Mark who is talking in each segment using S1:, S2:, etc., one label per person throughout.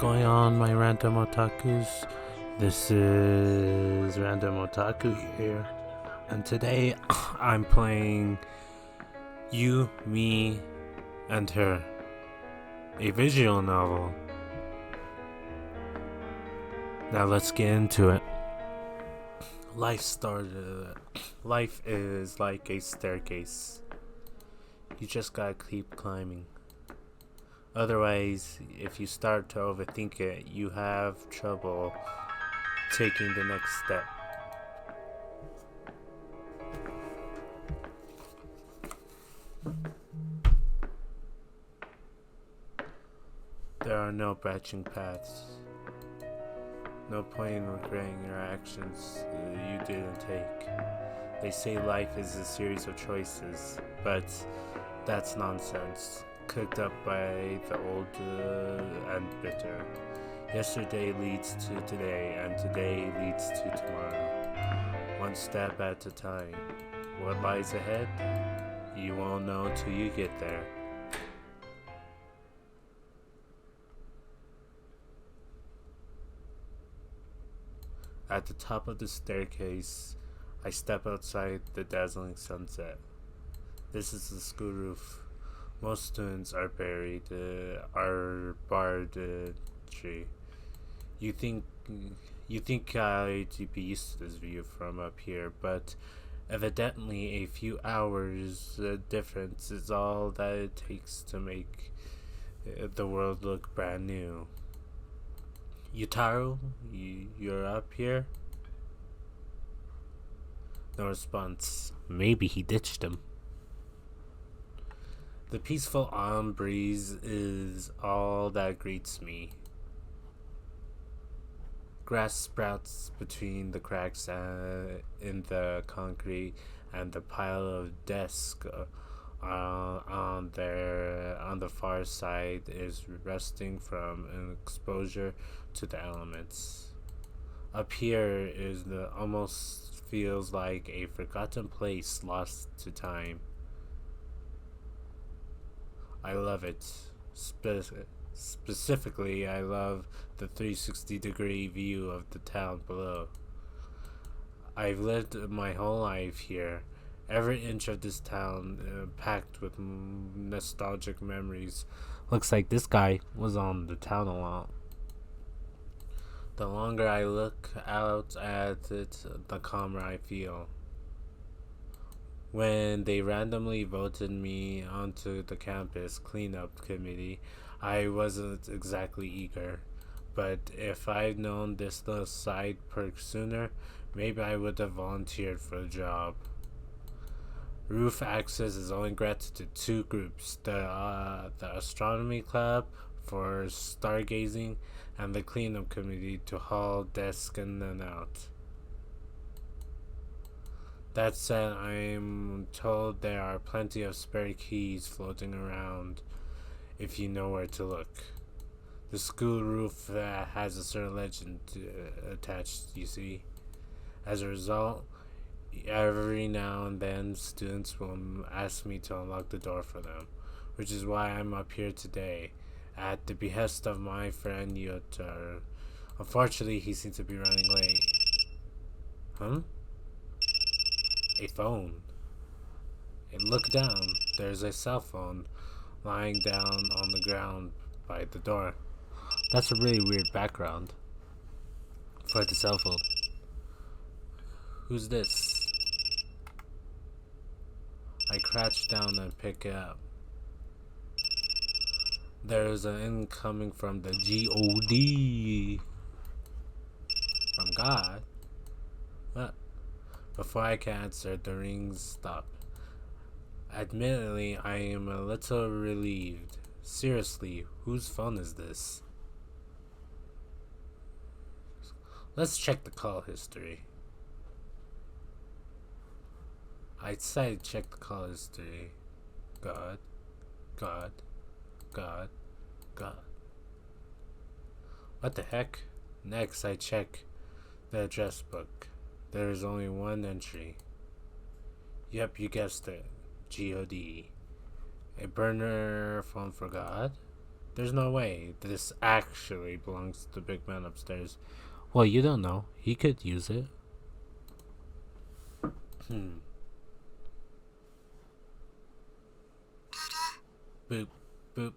S1: going on, my random otakus? This is Random Otaku here, and today I'm playing You, Me, and Her, a visual novel. Now let's get into it. Life is like a staircase. You just gotta keep climbing. Otherwise, if you start to overthink it, you have trouble taking the next step. There are no branching paths. No point in regretting your actions you didn't take. They say life is a series of choices, but that's nonsense, cooked up by the old and bitter. Yesterday leads to today, and today leads to tomorrow. One step at a time. What lies ahead? You won't know till you get there. At the top of the staircase, I step outside the dazzling sunset. This is the school roof. Most students are barred tree. You think I'd be used to this view from up here, but evidently a few hours difference is all that it takes to make the world look brand new. Yutaro, you're up here? No response. Maybe he ditched him. The peaceful autumn breeze is all that greets me. Grass sprouts between the cracks in the concrete, and the pile of desks on the far side is resting from an exposure to the elements. Up here is the almost feels like a forgotten place lost to time. I love it. Specifically, I love the 360-degree view of the town below. I've lived my whole life here. Every inch of this town packed with nostalgic memories. Looks like this guy was on the town a lot. The longer I look out at it, the calmer I feel. When they randomly voted me onto the campus cleanup committee, I wasn't exactly eager. But if I'd known this little side perk sooner, maybe I would have volunteered for the job. Roof access is only granted to two groups, the astronomy club for stargazing and the cleanup committee to haul desks in and out. That said, I'm told there are plenty of spare keys floating around if you know where to look. The school roof has a certain legend attached, you see. As a result, every now and then students will ask me to unlock the door for them, which is why I'm up here today, at the behest of my friend Yotar. Unfortunately, he seems to be running late. Huh? A phone. Look down. There's a cell phone lying down on the ground by the door. That's a really weird background for the cell phone. Who's this? I crouch down and pick it up. There's an incoming from the God. From God? What? Before I can answer, the rings stop. Admittedly, I am a little relieved. Seriously, whose phone is this? Let's check the call history. I decided to check the call history. God. What the heck? Next, I check the address book. There is only one entry. Yep, you guessed it. God. A burner phone for God? There's no way this actually belongs to the big man upstairs. Well, you don't know. He could use it. Boop, boop.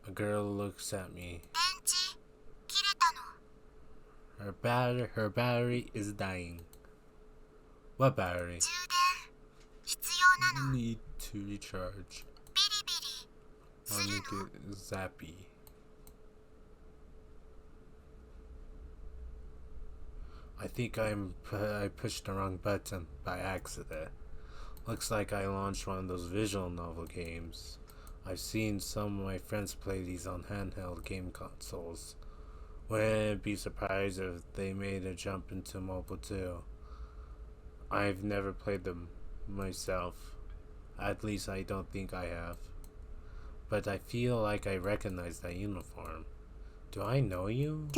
S1: A girl looks at me. Her battery is dying. What battery? Need to recharge. Let me get zappy. I think I pushed the wrong button by accident. Looks like I launched one of those visual novel games. I've seen some of my friends play these on handheld game consoles. Wouldn't be surprised if they made a jump into mobile too. I've never played them myself. At least I don't think I have. But I feel like I recognize that uniform. Do I know you?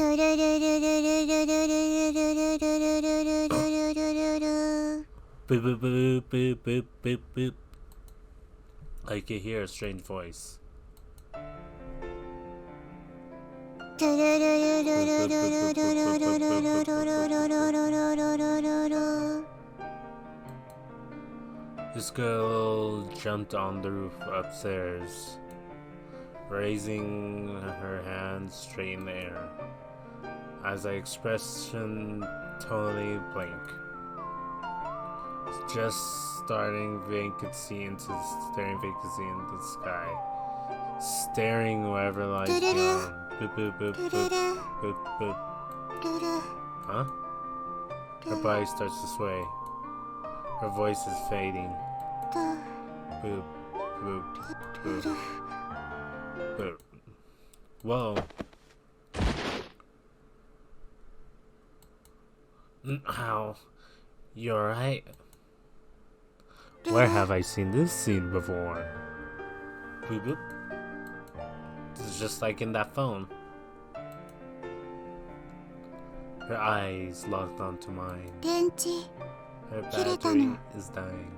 S1: Boop, boop, boop, boop, boop, boop, boop. I can hear a strange voice. This girl jumped on the roof upstairs, raising her hands straight in the air. As I expression totally blank. Just staring vacancy into the sky. Staring wherever lies beyond. Boop boop boop boop boop boop. Huh? Her body starts to sway. Her voice is fading. Boop boop boop boop. Whoa. Ow. You alright? Where have I seen this scene before? Boop boop. This is just like in that phone. Her eyes locked onto mine. Her battery is dying.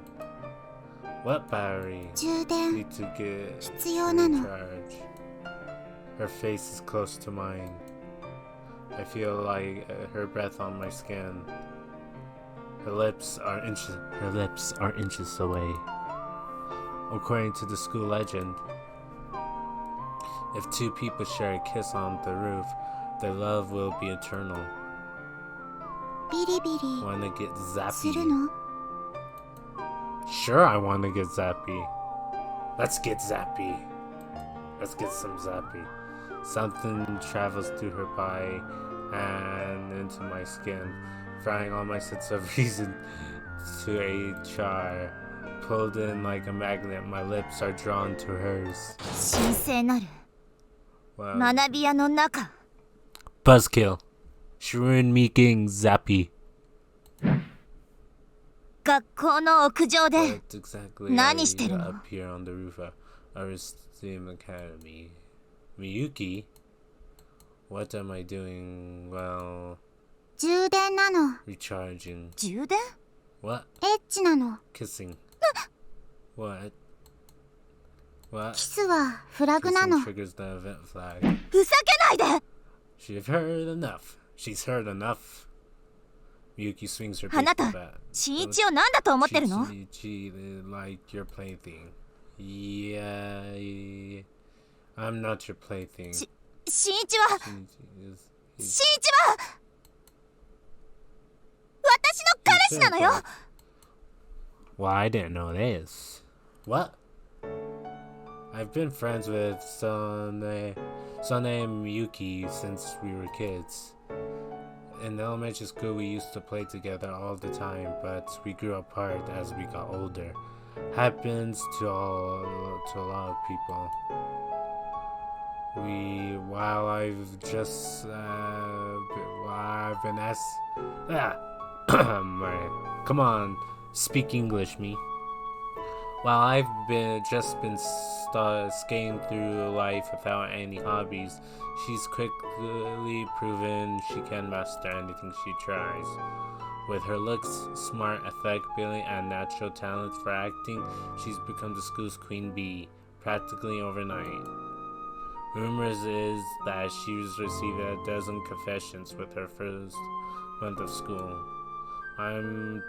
S1: What battery? Need to get recharged. Her face is close to mine. I feel like her breath on my skin. Her lips are inches away. According to the school legend, if two people share a kiss on the roof, their love will be eternal. Wanna get zappy? Sure, I wanna get zappy. Let's get zappy. Let's get some zappy. Something travels through her body and into my skin, frying all my sense of reason to a char. Pulled in like a magnet, my lips are drawn to hers. Wow. Buzzkill. She ruined me getting zappy. What exactly are you up here on the roof of Aristeum Academy? Miyuki? What am I doing? Well... recharging. What? Kissing. What? What? Kissing triggers the event flag. She's heard enough. She's heard enough. Miyuki swings her baseball bat. Shinichi like your plaything. Yeah, I'm not your plaything. Well, I didn't know this. What? I've been friends with Sone and Miyuki since we were kids. In elementary school, we used to play together all the time, but we grew apart as we got older. Happens to a lot of people. While I've been asked. Come on, speak English, me. While I've been skating through life without any hobbies, she's quickly proven she can master anything she tries. With her looks, smart, athletic ability, and natural talent for acting, she's become the school's queen bee. practically overnight. Rumors is that she's received a dozen confessions with her first month of school. I'm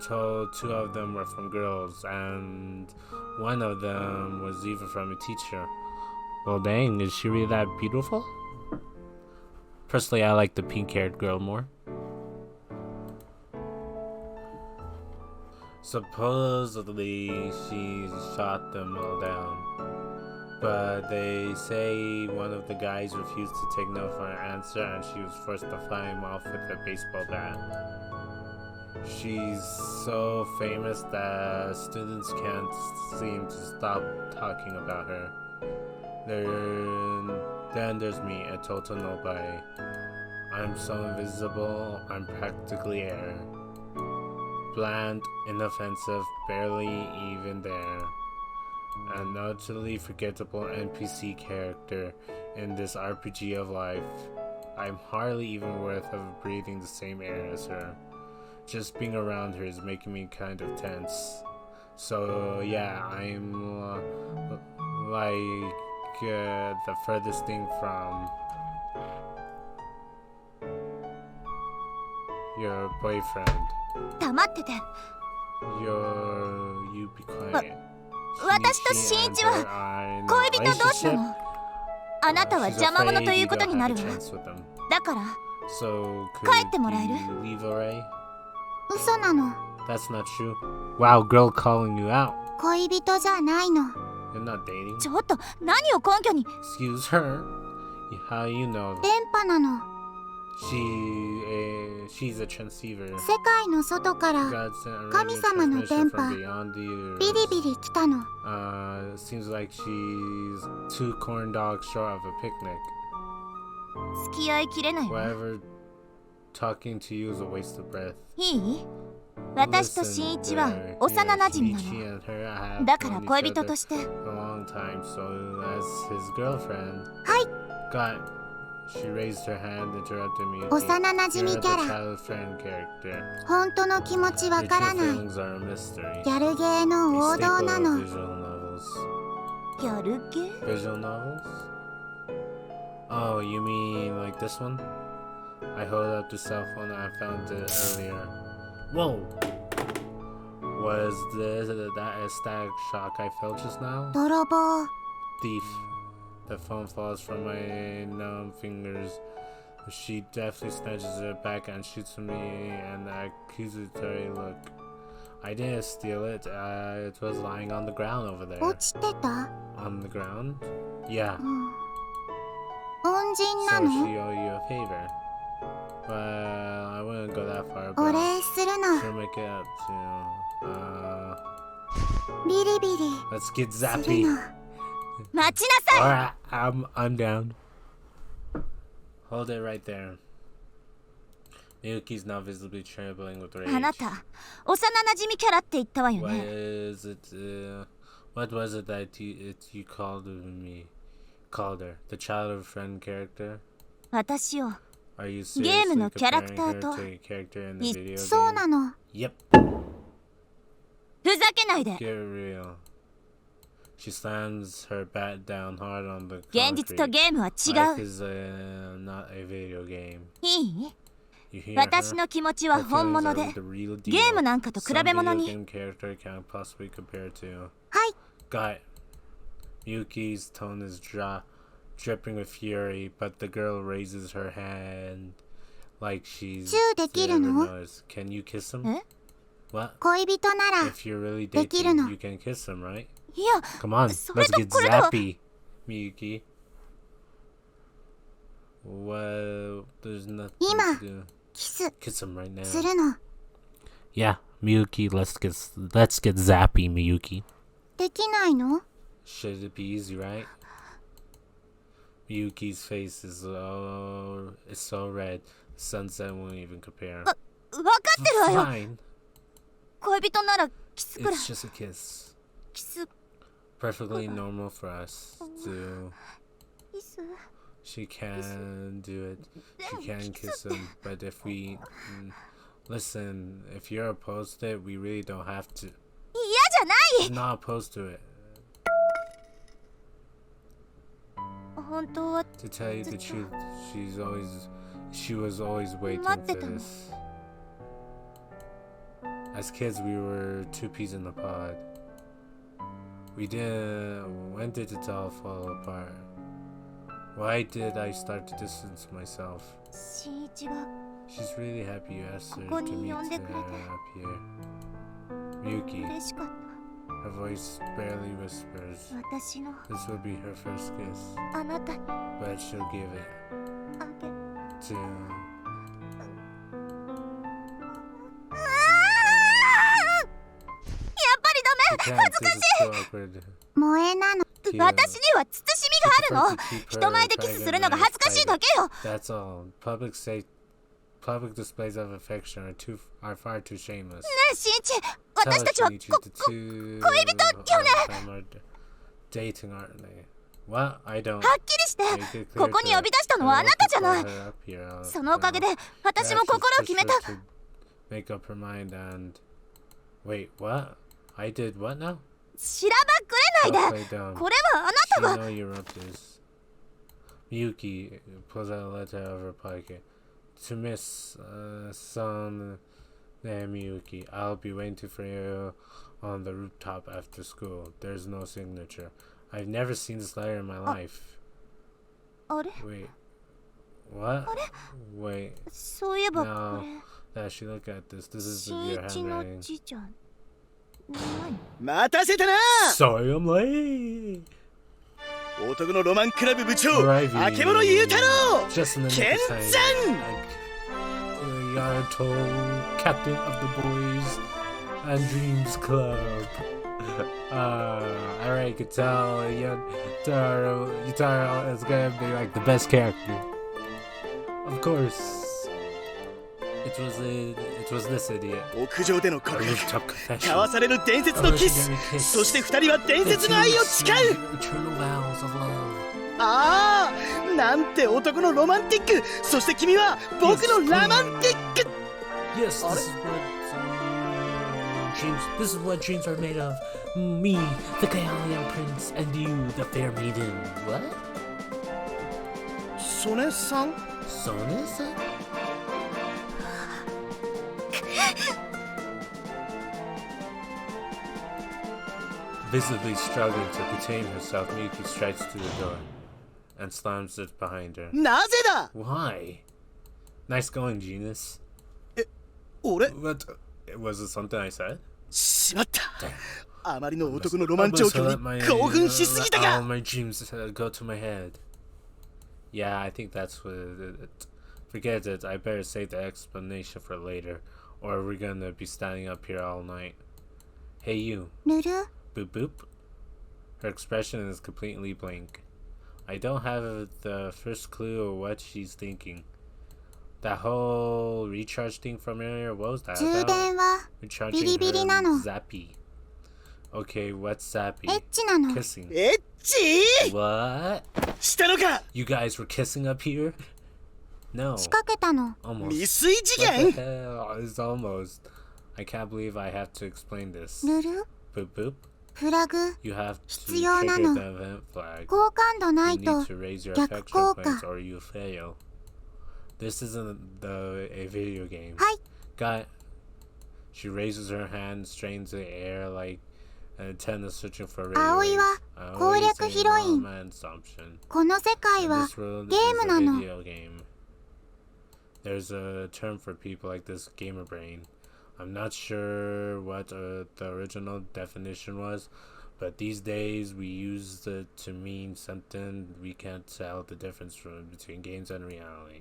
S1: told 2 of them were from girls, and 1 of them was even from a teacher. Well, dang, is she really that beautiful? Personally, I like the pink-haired girl more. Supposedly, she shot them all down. But they say one of the guys refused to take no for an answer, and she was forced to fight him off with a baseball bat. She's so famous that students can't seem to stop talking about her. Then there's me, a total nobody. I'm so invisible, I'm practically air. Bland, inoffensive, barely even there. An utterly forgettable NPC character in this RPG of life. I'm hardly even worth of breathing the same air as her. Just being around her is making me kind of tense. So yeah, I'm the furthest thing from your boyfriend.
S2: 黙ってて。
S1: You be quiet.
S2: 私と新一は恋人同士なの。あなたは邪魔者ということになるわ。だから帰ってもらえる？嘘なの。
S1: That's not true. Wow, girl calling you out.
S2: 恋人じゃないの。
S1: You're not dating.
S2: ちょっと何を根拠に。
S1: Excuse her. How you know?
S2: 電波なの。
S1: She's a transceiver.
S2: 世界の外から神様の電波ビリビリ来たの。
S1: Seems like she's 2 corn dogs short of a picnic.
S2: 付き合いきれないわ。
S1: Whatever, talking to you is a waste of breath.
S2: いい？私と新一は幼馴染なの。だから恋人として。
S1: A long time, so as his girlfriend.
S2: はい。
S1: She raised her hand, interrupted me.
S2: 幼馴染キャラ。本当の気持ちわからない。ギャルゲーの王道なの。ギャルゲー？
S1: Visual novels? Oh, you mean like this one? I hold up the cell phone and I found it earlier. Whoa! Was that a static shock I felt just now?
S2: 泥棒。
S1: Thief. The phone falls from my numb fingers. She deftly snatches it back and shoots me an accusatory look. I didn't steal it. It was lying on the ground over there.
S2: 落ちてた？
S1: On the ground? Yeah.
S2: 恩人な
S1: So
S2: の？
S1: she owe you a favor. Well, I wouldn't go that far,
S2: お
S1: but
S2: 礼するの。
S1: she'll make it up to.
S2: ビリビリ
S1: Let's get
S2: する
S1: zappy.
S2: の。待ちなさい。
S1: Alright, I'm down. Hold it right there. Miyuki's now visibly trembling with rage.
S2: あなた、幼馴染キャラって言ったわよ
S1: What
S2: ね。
S1: is it? What was it that you called her? The childhood friend character?
S2: 私を
S1: Are you
S2: ゲーム
S1: seriously
S2: のキャラク
S1: comparing
S2: ター
S1: her
S2: と
S1: to a character in the video
S2: そうな
S1: game?
S2: の。
S1: Yep.
S2: ふざけないで。
S1: Get real. She slams her bat down hard on the
S2: 現実と
S1: concrete.
S2: ゲームは違
S1: Life
S2: う。
S1: is not a video game.
S2: いい？
S1: You hear
S2: 私
S1: her?
S2: の気持ちは
S1: Her
S2: 本
S1: feelings
S2: 物
S1: are
S2: で
S1: the real
S2: ゲーム
S1: deal.
S2: なんかと比べ
S1: Some
S2: 物
S1: video
S2: に。
S1: game character can't possibly compare to.
S2: はい。
S1: Got it. Miyuki's tone is dripping with fury, but the girl raises her hand like she's
S2: チューできるの？
S1: Can you kiss him?
S2: え？
S1: What?
S2: 恋人なら
S1: If you're really
S2: できるの。
S1: dating, you can kiss him, right?
S2: いや、
S1: Come on,
S2: それ
S1: let's
S2: と
S1: get
S2: これとは
S1: zappy, Miyuki. Well, there's nothing
S2: 今
S1: to do.
S2: キス
S1: Kiss him right now.
S2: するの。
S1: Yeah, Miyuki, let's get zappy, Miyuki.
S2: できないの？
S1: Should it be easy, right? Miyuki's face is so red. The sunset won't even compare.
S2: わかってるわよ。
S1: Fine.
S2: 恋人ならキスくらい。
S1: It's just a kiss.
S2: キス。
S1: Perfectly normal for us to.
S2: キス。
S1: She can do it. She can kiss him. But if we listen, if you're opposed to it, we really don't have to.
S2: 嫌じゃない。
S1: I'm not opposed to it. To tell you the truth, she was always waiting for this. As kids, we were two peas in a pod. When did it all fall apart? Why did I start to distance myself? She's really happy you asked her to meet her up here. Miyuki. Her voice barely whispers. This will be her first kiss. But she'll give it to... This is so awkward.
S2: 萌えなの。
S3: 私には慎みがあるの。人前でキスするのが恥ずかしいだけよ。
S1: That's all. Public displays of affection are far too shameless.
S3: ねえ、しんいち、私たちは恋人よね。
S1: Dating, aren't they? What? I don't.
S3: はっきりして、ここに呼び出したのはあなたじゃない。そのおかげで私も心を決めた。
S1: Make up her mind and... Wait, what? I did what now?
S3: しらばっくれないで。これはあなたが。
S1: You know you wrote this. Miyuki pulls out a letter out of her pocket. To Miss Son Miyuki, I'll be waiting for you on the rooftop after school. There's no signature. I've never seen this letter in my life.
S3: あれ?
S1: Wait. What? Wait.
S3: そういえばこ
S1: No.
S3: れ。
S1: Actually, look at this. This is
S3: しん
S1: your
S3: いちの
S1: handwriting.
S3: じいちゃん。
S4: 待たせたな。
S1: Sorry, I'm late.
S4: 男のロマンクラブ部長、
S1: Arriving
S4: あけぼのゆうたろう、
S1: Just in the
S4: 健
S1: nick of
S4: 山。
S1: time. Yato, captain of the boys and dreams club. I could tell Yutaro is gonna be like the best character. Of course. It was this idiot.
S4: 屋上での告
S1: A
S4: 白、
S1: rooftop confession.
S4: 交わされる伝説のキス、
S1: Legendary kiss.
S4: そして二人は伝
S1: The
S4: 説
S1: two
S4: の愛を誓う。
S1: eternal vows of love.
S4: ああ、なんて男のロマンティック。そして君は僕のラマンティック。
S1: Yes, this is what dreams are made of. Me, the Kaolian prince, and you, the fair maiden. What?
S4: ソネさん。
S1: Sona-san? Visibly struggling to contain herself, Miyuki strides to the door and slams it behind her.
S4: なぜだ。
S1: Why? Nice going, genius.
S4: 俺。
S1: What? Was it something I said?
S4: しまった。あまりの男のロマン状況に興奮しすぎた
S1: All
S4: か。
S1: my dreams go to my head. Yeah, I think that's what it. Forget it. I better save the explanation for later, or we're gonna be standing up here all night. Hey, you.
S2: ルル
S1: Boop boop. Her expression is completely blank. I don't have the first clue of what she's thinking. That whole recharge thing from earlier, what was that
S2: 充
S1: about?
S2: 電は
S1: Recharging
S2: ビリビリ
S1: her
S2: なの。
S1: zappy. Okay, what's zappy?
S2: エッチなの。
S1: Kissing.
S4: エッチ
S1: What?
S4: したのか。
S1: You guys were kissing up here? No.
S2: 仕掛けたの。
S1: Almost.
S4: 未遂事
S1: What the
S4: 件。
S1: hell? It's almost. I can't believe I have to explain this.
S2: ルル
S1: Boop boop.
S2: フラグ
S1: You have to
S2: 必要な
S1: trigger
S2: の。
S1: the event flag.
S2: 好感度な
S1: You
S2: いと
S1: need to raise your
S2: 逆
S1: affection
S2: 効
S1: points
S2: 果。
S1: or you fail. This isn't a video game.
S2: はい。
S1: Got. She raises her hand, strains the air like an antenna searching for radio
S2: 葵は
S1: waves.
S2: 攻略ヒロイン。
S1: Romance option.
S2: この世界
S1: And
S2: は
S1: this world
S2: ゲーム
S1: is
S2: な
S1: a
S2: の。
S1: video game. There's a term for people like this gamer brain. I'm not sure what the original definition was, but these days we use it to mean something we can't tell the difference between games and reality.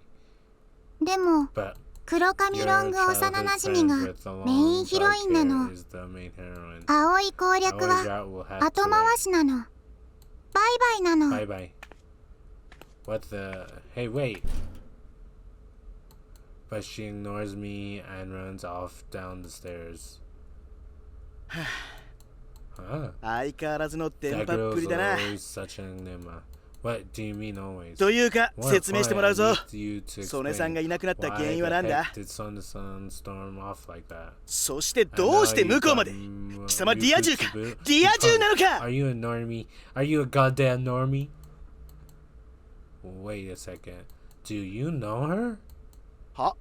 S2: でも
S1: But
S2: 黒髪
S1: your
S2: ロング幼
S1: childhood
S2: なじみ
S1: friend
S2: が
S1: with the
S2: メイン
S1: long
S2: ヒロ
S1: dark
S2: インな
S1: hair
S2: の。
S1: is the main heroine.
S2: 青い攻略
S1: Our
S2: は
S1: route will have
S2: 後
S1: to
S2: 回
S1: wait.
S2: しなの。バイバイなの。
S1: Bye bye. What the? Hey, wait. But she ignores me and runs off down the stairs. Huh?
S4: 相変わらずの電
S1: That
S4: 波っ
S1: girl's
S4: ぷりだな。
S1: always such an enigma. What do you mean always?
S4: というか
S1: What
S4: 説明してもらう
S1: point
S4: ぞ。
S1: I need you to
S4: ソネさん
S1: explain
S4: がいなくなった原
S1: why
S4: 因は
S1: the
S4: なんだ。
S1: heck did Son storm off like that?
S4: そしてどうして向こうまで。貴様ディア銃か。ディア銃なのか。
S1: Are you a normie? Are you a goddamn normie? Wait a second. Do you know her?
S4: は？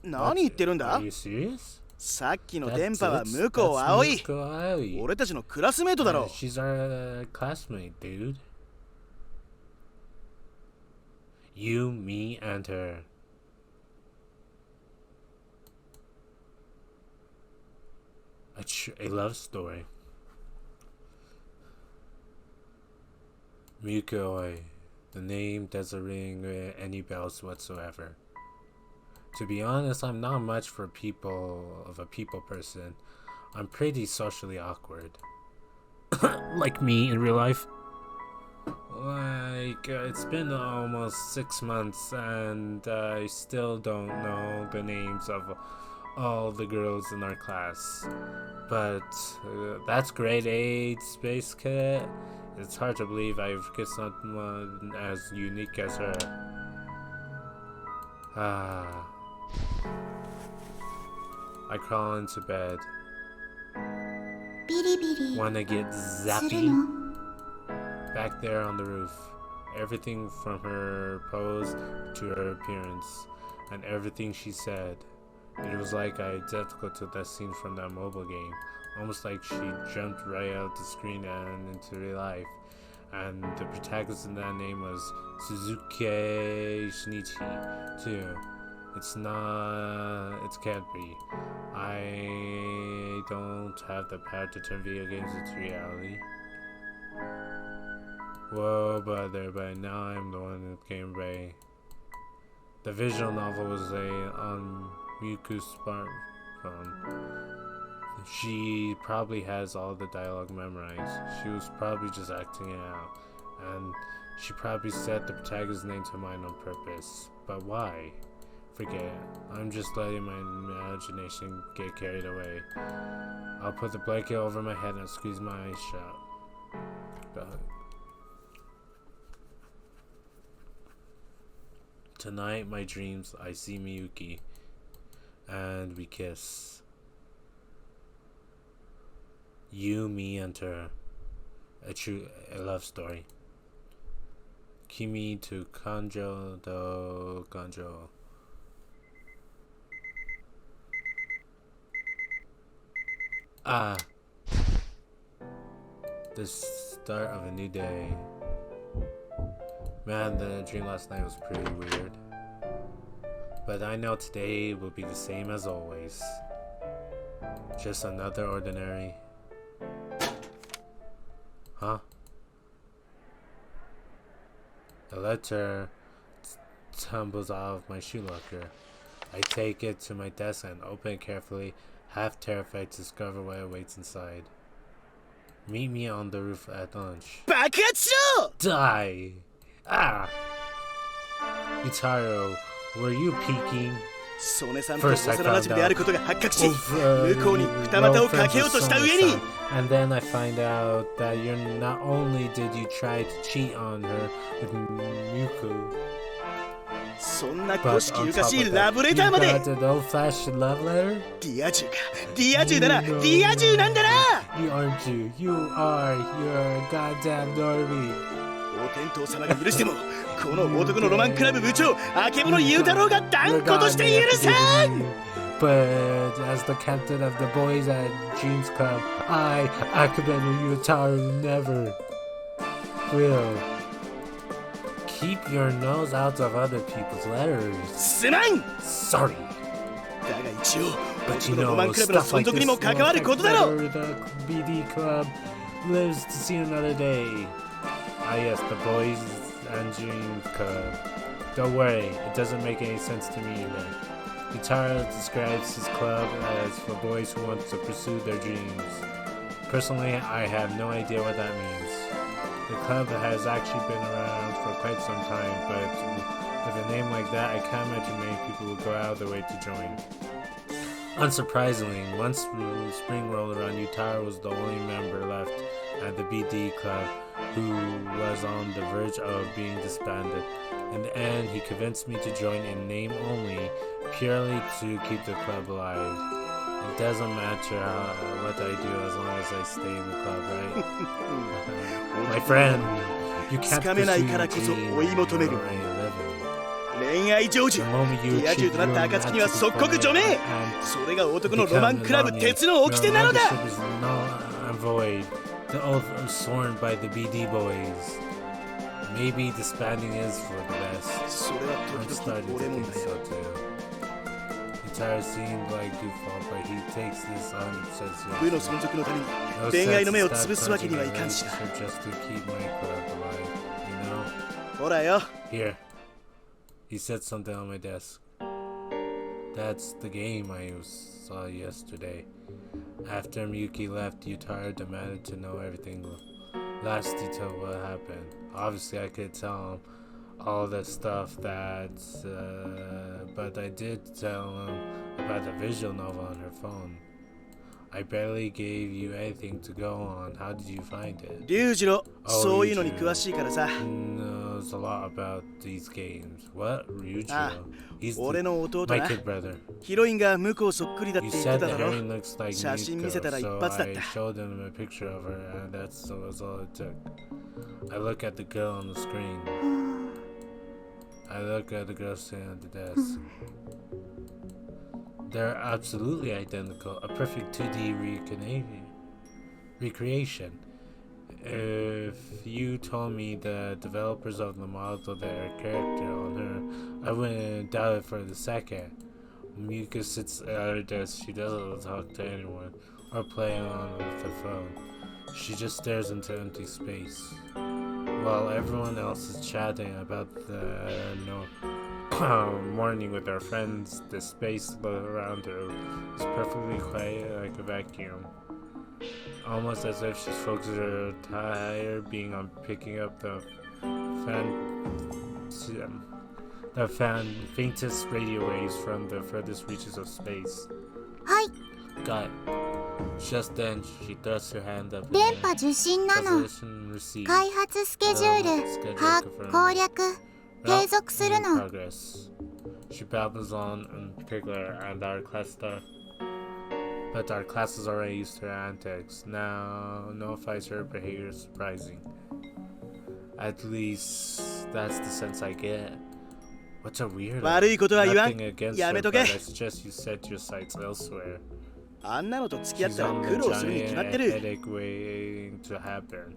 S4: 何言ってるんだ？
S1: Are you serious?
S4: さっきの電波は向こう葵。
S1: Muko Aoi.
S4: 俺たちのクラスメートだろ。
S1: She's our classmate, dude. You, me, and her. A love story. Muko, the name doesn't ring any bells whatsoever. To be honest, I'm not much of a people person. I'm pretty socially awkward. Like me in real life. It's been almost 6 months and I still don't know the names of all the girls in our class. But that's grade 8 Space Cadet. It's hard to believe I forget someone as unique as her. I crawl into bed.
S2: ビリビリ
S1: Wanna get
S2: する
S1: zappy?
S2: の？
S1: Back there on the roof. Everything from her pose to her appearance. And everything she said. It was like identical to that scene from that mobile game. Almost like she jumped right out the screen and into real life. And the protagonist in that name was Suzuki Shinichi too. It can't be. I don't have the power to turn video games into reality. Whoa, brother, but now I'm the one that came by. The visual novel was on Miku's smartphone. She probably has all the dialogue memorized. She was probably just acting it out. And she probably set the protagonist's name to mine on purpose. But why? Forget it. I'm just letting my imagination get carried away. I'll put the blanket over my head and squeeze my eyes shut. But tonight, my dreams, I see Miyuki. And we kiss. You, me, and her. A love story. Kimi to Kanjo do Kanjo. The start of a new day. Man, the dream last night was pretty weird. But I know today will be the same as always. Just another ordinary. Huh? A letter tumbles out of my shoe locker. I take it to my desk and open it carefully, half terrified to discover what awaits inside. Meet me on the roof at lunch.
S4: 爆発しろ!
S1: Die! Yutaro, were you peeking?
S4: 曽根さんと幼馴染であることが発覚し、向こうに二股をかけようとした上に
S1: And then I find out that not only did you try to cheat on her with Muku,
S4: そんな古式
S1: but
S4: ゆ
S1: on
S4: か
S1: top
S4: しい
S1: of
S4: ラブ
S1: that,
S4: レ
S1: you
S4: ターまで
S1: got an old-fashioned love letter?
S4: ディア充かディア充だなディア充なんだな
S1: You aren't you. You're a goddamn normie.
S4: お天道様が許してもこの男のロマンクラブ部長あけぼの雄太郎が断固として許さん
S1: But as the captain of the boys at Dreams Club, Akabeno Yutaro, never will. Keep your nose out of other people's letters.
S4: すまん
S1: Sorry.
S4: だが一応
S1: But you
S4: このロマン
S1: know,
S4: クラブの
S1: stuff
S4: 存
S1: like
S4: 続に
S1: this
S4: も関わることだろ
S1: the BD Club lives to see another day. Yes, the boys and Dreams Club. Don't worry, it doesn't make any sense to me either. Yutaro describes his club as for boys who want to pursue their dreams. Personally, I have no idea what that means. The club has actually been around for quite some time, but with a name like that, I can't imagine many people would go out of their way to join. Unsurprisingly, once spring rolled around, Yutaro was the only member left at the BD Club who was on the verge of being disbanded. In the end, he convinced me to join in name only, purely to keep the club alive. It doesn't matter what I do as long as I stay in the club, right? My friend,
S4: つかめないからこそ追い求める。恋愛成就、リア充となった暁には即刻除名。それが男のロマンクラブ鉄の掟なのだ。
S1: The oath sworn by the BD boys. Maybe disbanding is for the best. I'm starting to think so too. Utara seemed like goofball, but he takes this 100% seriously.
S4: 部の存続のために恋愛の目を潰すわけにはいかんしな。
S1: Just to keep my club alive, you know?
S4: ほらよ。
S1: Here. He said something on my desk. That's the game I saw yesterday. After Miyuki left, Utara demanded to know everything. Last detail what happened. Obviously, I could tell him all the stuff but I did tell him about the visual novel on her phone. I barely gave you anything to go on. How did you find it?
S4: 龍二郎、そういうのに詳しいからさ。
S1: Knows a lot about these games. What? Ryujiro? He's
S4: 俺の弟
S1: my
S4: な。
S1: kid brother.
S4: ヒロインが向こうそっくりだって
S1: You
S4: 言って
S1: said
S4: た
S1: the
S4: だろ。
S1: heroine looks like
S4: 写真見せたら一
S1: Miko,
S4: 発だっ
S1: so I
S4: た。
S1: showed him a picture of her, and that was all it took. I look at the girl on the screen. I look at the girl sitting at the desk. They're absolutely identical. A perfect 2D recreation. If you told me the developers of the modeled their character on her, I wouldn't doubt it for the second. Mika sits at her desk. She doesn't talk to anyone or play on with the phone. She just stares into empty space. While everyone else is chatting about the morning with their friends, the space around her is perfectly quiet like a vacuum. Almost as if she's focused her entire being on picking up the faintest radio waves from the furthest reaches of space.
S2: はい。
S1: Got it. Just then, she thrusts her hand up.
S2: 電波受信なの。
S1: Position received.
S2: 開発スケジュール、把握、攻略、継続するの。
S1: Progress. She babbles on in particular, and but our class is already used to her antics. Now, no finds her behavior surprising. At least that's the sense I get. What's a weirdo?
S4: 悪いことは言わん。
S1: Nothing against
S4: や
S1: her,
S4: めと
S1: but
S4: け。
S1: I suggest you set your sights elsewhere.
S4: あんなのと付き合っ
S1: She's
S4: たら
S1: on
S4: 苦
S1: the
S4: 労するに決まって
S1: giant
S4: る。
S1: headache waiting to happen.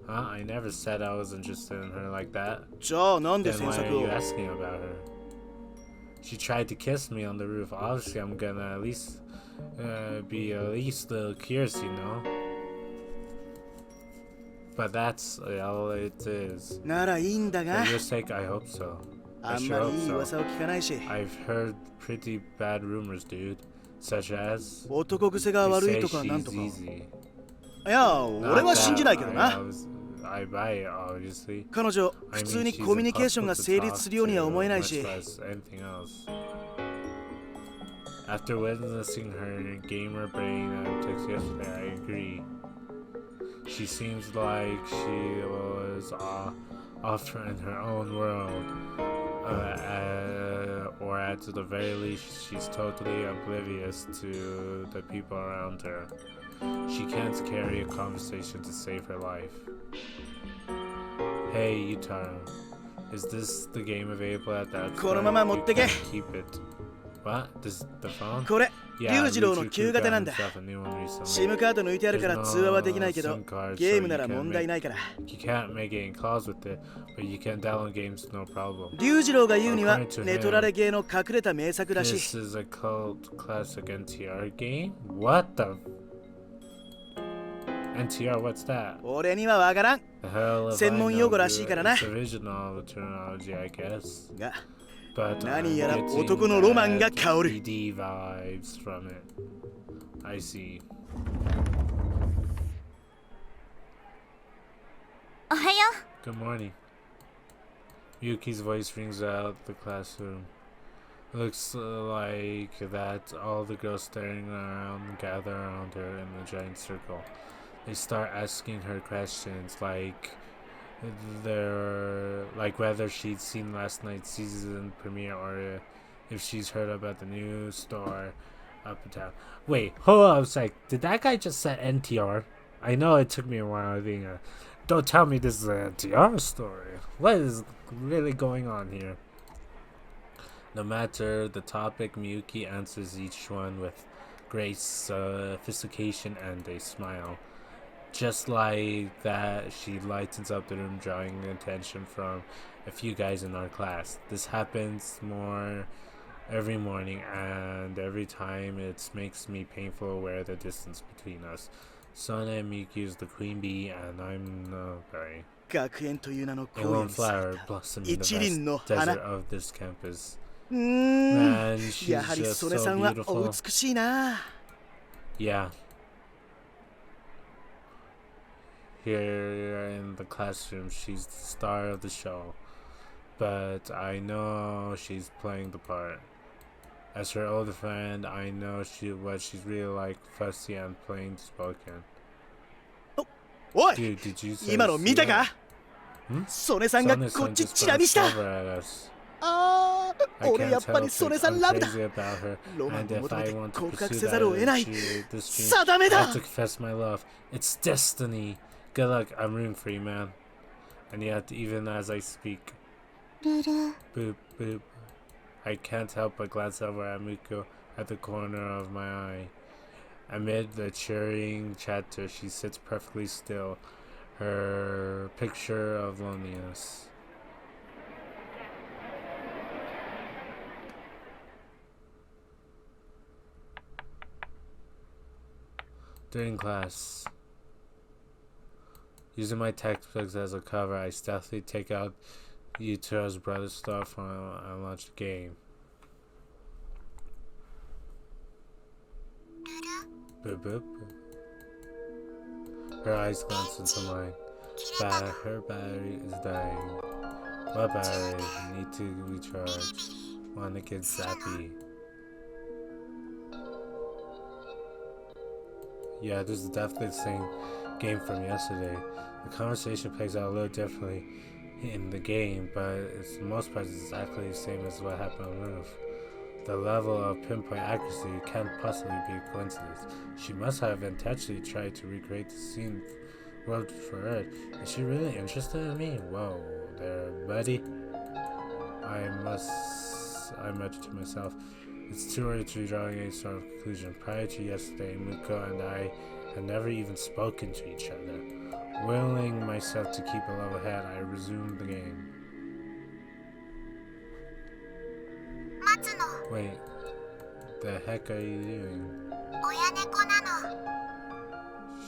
S1: Huh? I never said I was interested in her like that.
S4: じゃあなんで
S1: Then
S4: 詮
S1: why
S4: 索
S1: are
S4: を
S1: you asking about her? She tried to kiss me on the roof. Obviously, I'm gonna at least be at least a little curious, you know. But that's all it is.
S4: ならいいんだ
S1: For
S4: が、
S1: your sake, I hope so.
S4: あ
S1: I
S4: ん
S1: sure
S4: まりいい
S1: hope
S4: 噂を聞かないし、
S1: so. I've heard pretty bad rumors, dude. Such as
S4: 男癖が
S1: they
S4: 悪
S1: say
S4: いとかなん
S1: she's
S4: とか。
S1: easy.
S4: いや、俺は信じないけどな。
S1: I buy it, obviously.
S4: 彼女、
S1: I
S4: 普
S1: mean,
S4: 通に
S1: she's
S4: コミュニケーションが
S1: impossible to
S4: 成立
S1: talk
S4: するようには
S1: to,
S4: 思えない
S1: much
S4: し、
S1: less anything else. After witnessing her gamer brain antics yesterday, I agree. She seems like she was off in her own world, or at the very least, she's totally oblivious to the people around her. She can't carry a conversation to save her life. Hey, Utaro, is this the game available at that
S4: このまま
S1: store?
S4: 持
S1: You
S4: ってけ。
S1: can't keep it. What? This the phone?
S4: これ、
S1: Yeah,
S4: 龍二郎の旧型なんだ。
S1: himself a new one recently.
S4: シムカード抜いてあるから通話はできないけど、ゲームなら問題ないから。
S1: You can't make any calls with it, but you can download games no problem.
S4: 龍二郎が言うには、ネトラレ系の隠れた名作らしい。
S1: This is a cult classic NTR game? What the? NTR, what's that?
S4: 俺にはわからん。
S1: The hell if I
S4: 専門用
S1: know
S4: 語らしいからな。
S1: it's original terminology, I guess.
S4: が、
S1: But
S4: 何やら
S1: I'm
S4: 男のロマンが
S1: getting
S4: 香る。
S1: ED vibes from it. I see.
S3: おはよ
S1: Good morning. Yuki's voice rings out the classroom. Looks like that all the girls staring around gather around her in a giant circle. They start asking her questions like whether she'd seen last night's season premiere or if she's heard about the new store up in town. Wait, hold on a sec. Did that guy just say NTR? I know it took me a while. I think Don't tell me this is an NTR story. What is really going on here? No matter the topic, Miyuki answers each one with great sophistication and a smile. Just like that, she lightens up the room, drawing attention from a few guys in our class. This happens more every morning, and every time it makes me painful aware of the distance between us. Sona and Miyuki is the queen bee, and I'm no berry.
S4: 学園という名の
S1: A
S4: 荒野
S1: lone
S4: に咲い
S1: flower
S4: た
S1: blossoming in
S4: 一
S1: the
S4: 輪の
S1: vast
S4: 花
S1: desert of this campus.
S4: や
S1: Man, she's
S4: はり
S1: just
S4: それ
S1: so
S4: さんはお
S1: beautiful.
S4: 美しいな
S1: Yeah. Here in the classroom, she's the star of the show. But I know she's playing the part. As her older friend, I know what she's really like, fussy and plain spoken.
S4: おい
S1: Dude, did you say
S4: 今の見たか
S1: Hmm?
S4: ソネさんがこっ
S1: Sona-san
S4: ち
S1: just
S4: チラ見した
S1: glanced over at us.
S4: あ
S1: I
S4: あ俺
S1: can't
S4: やっぱり
S1: help
S4: ソネ
S1: it.
S4: さん
S1: I'm
S4: ラブだ
S1: crazy about her.
S4: ロマン
S1: And
S4: を
S1: if
S4: 求め
S1: I
S4: て
S1: want to
S4: 告
S1: pursue
S4: 白せ
S1: that
S4: ざるを得ない
S1: this dream,
S4: 定め
S1: I
S4: だ
S1: have to confess my love. It's destiny. Good luck. I'm rooting for you, man. And yet, even as I speak,
S2: ルル
S1: boop, boop, I can't help but glance over at Muko at the corner of my eye. Amid the cheering chatter, she sits perfectly still, her picture of loneliness. During class, using my textbooks as a cover, I stealthily take out Yuto's brother's stuff and launch the game. Boop boop. Her eyes glance into mine. Her battery is dying. My battery need to recharge. Wanna get zappy. Yeah, this is definitely the same game from yesterday. The conversation plays out a little differently in the game, but it's for the most part it's exactly the same as what happened on the roof. The level of pinpoint accuracy can't possibly be a coincidence. She must have intentionally tried to recreate the scene world for Earth. Is she really interested in me? Whoa there, buddy. I muttered to myself. It's too early to draw any sort of conclusion. Prior to yesterday, Muko and I had never even spoken to each other. Willing myself to keep a level head, I resumed the game.
S2: 待つの
S1: Wait, the heck are you doing?
S2: 親猫なの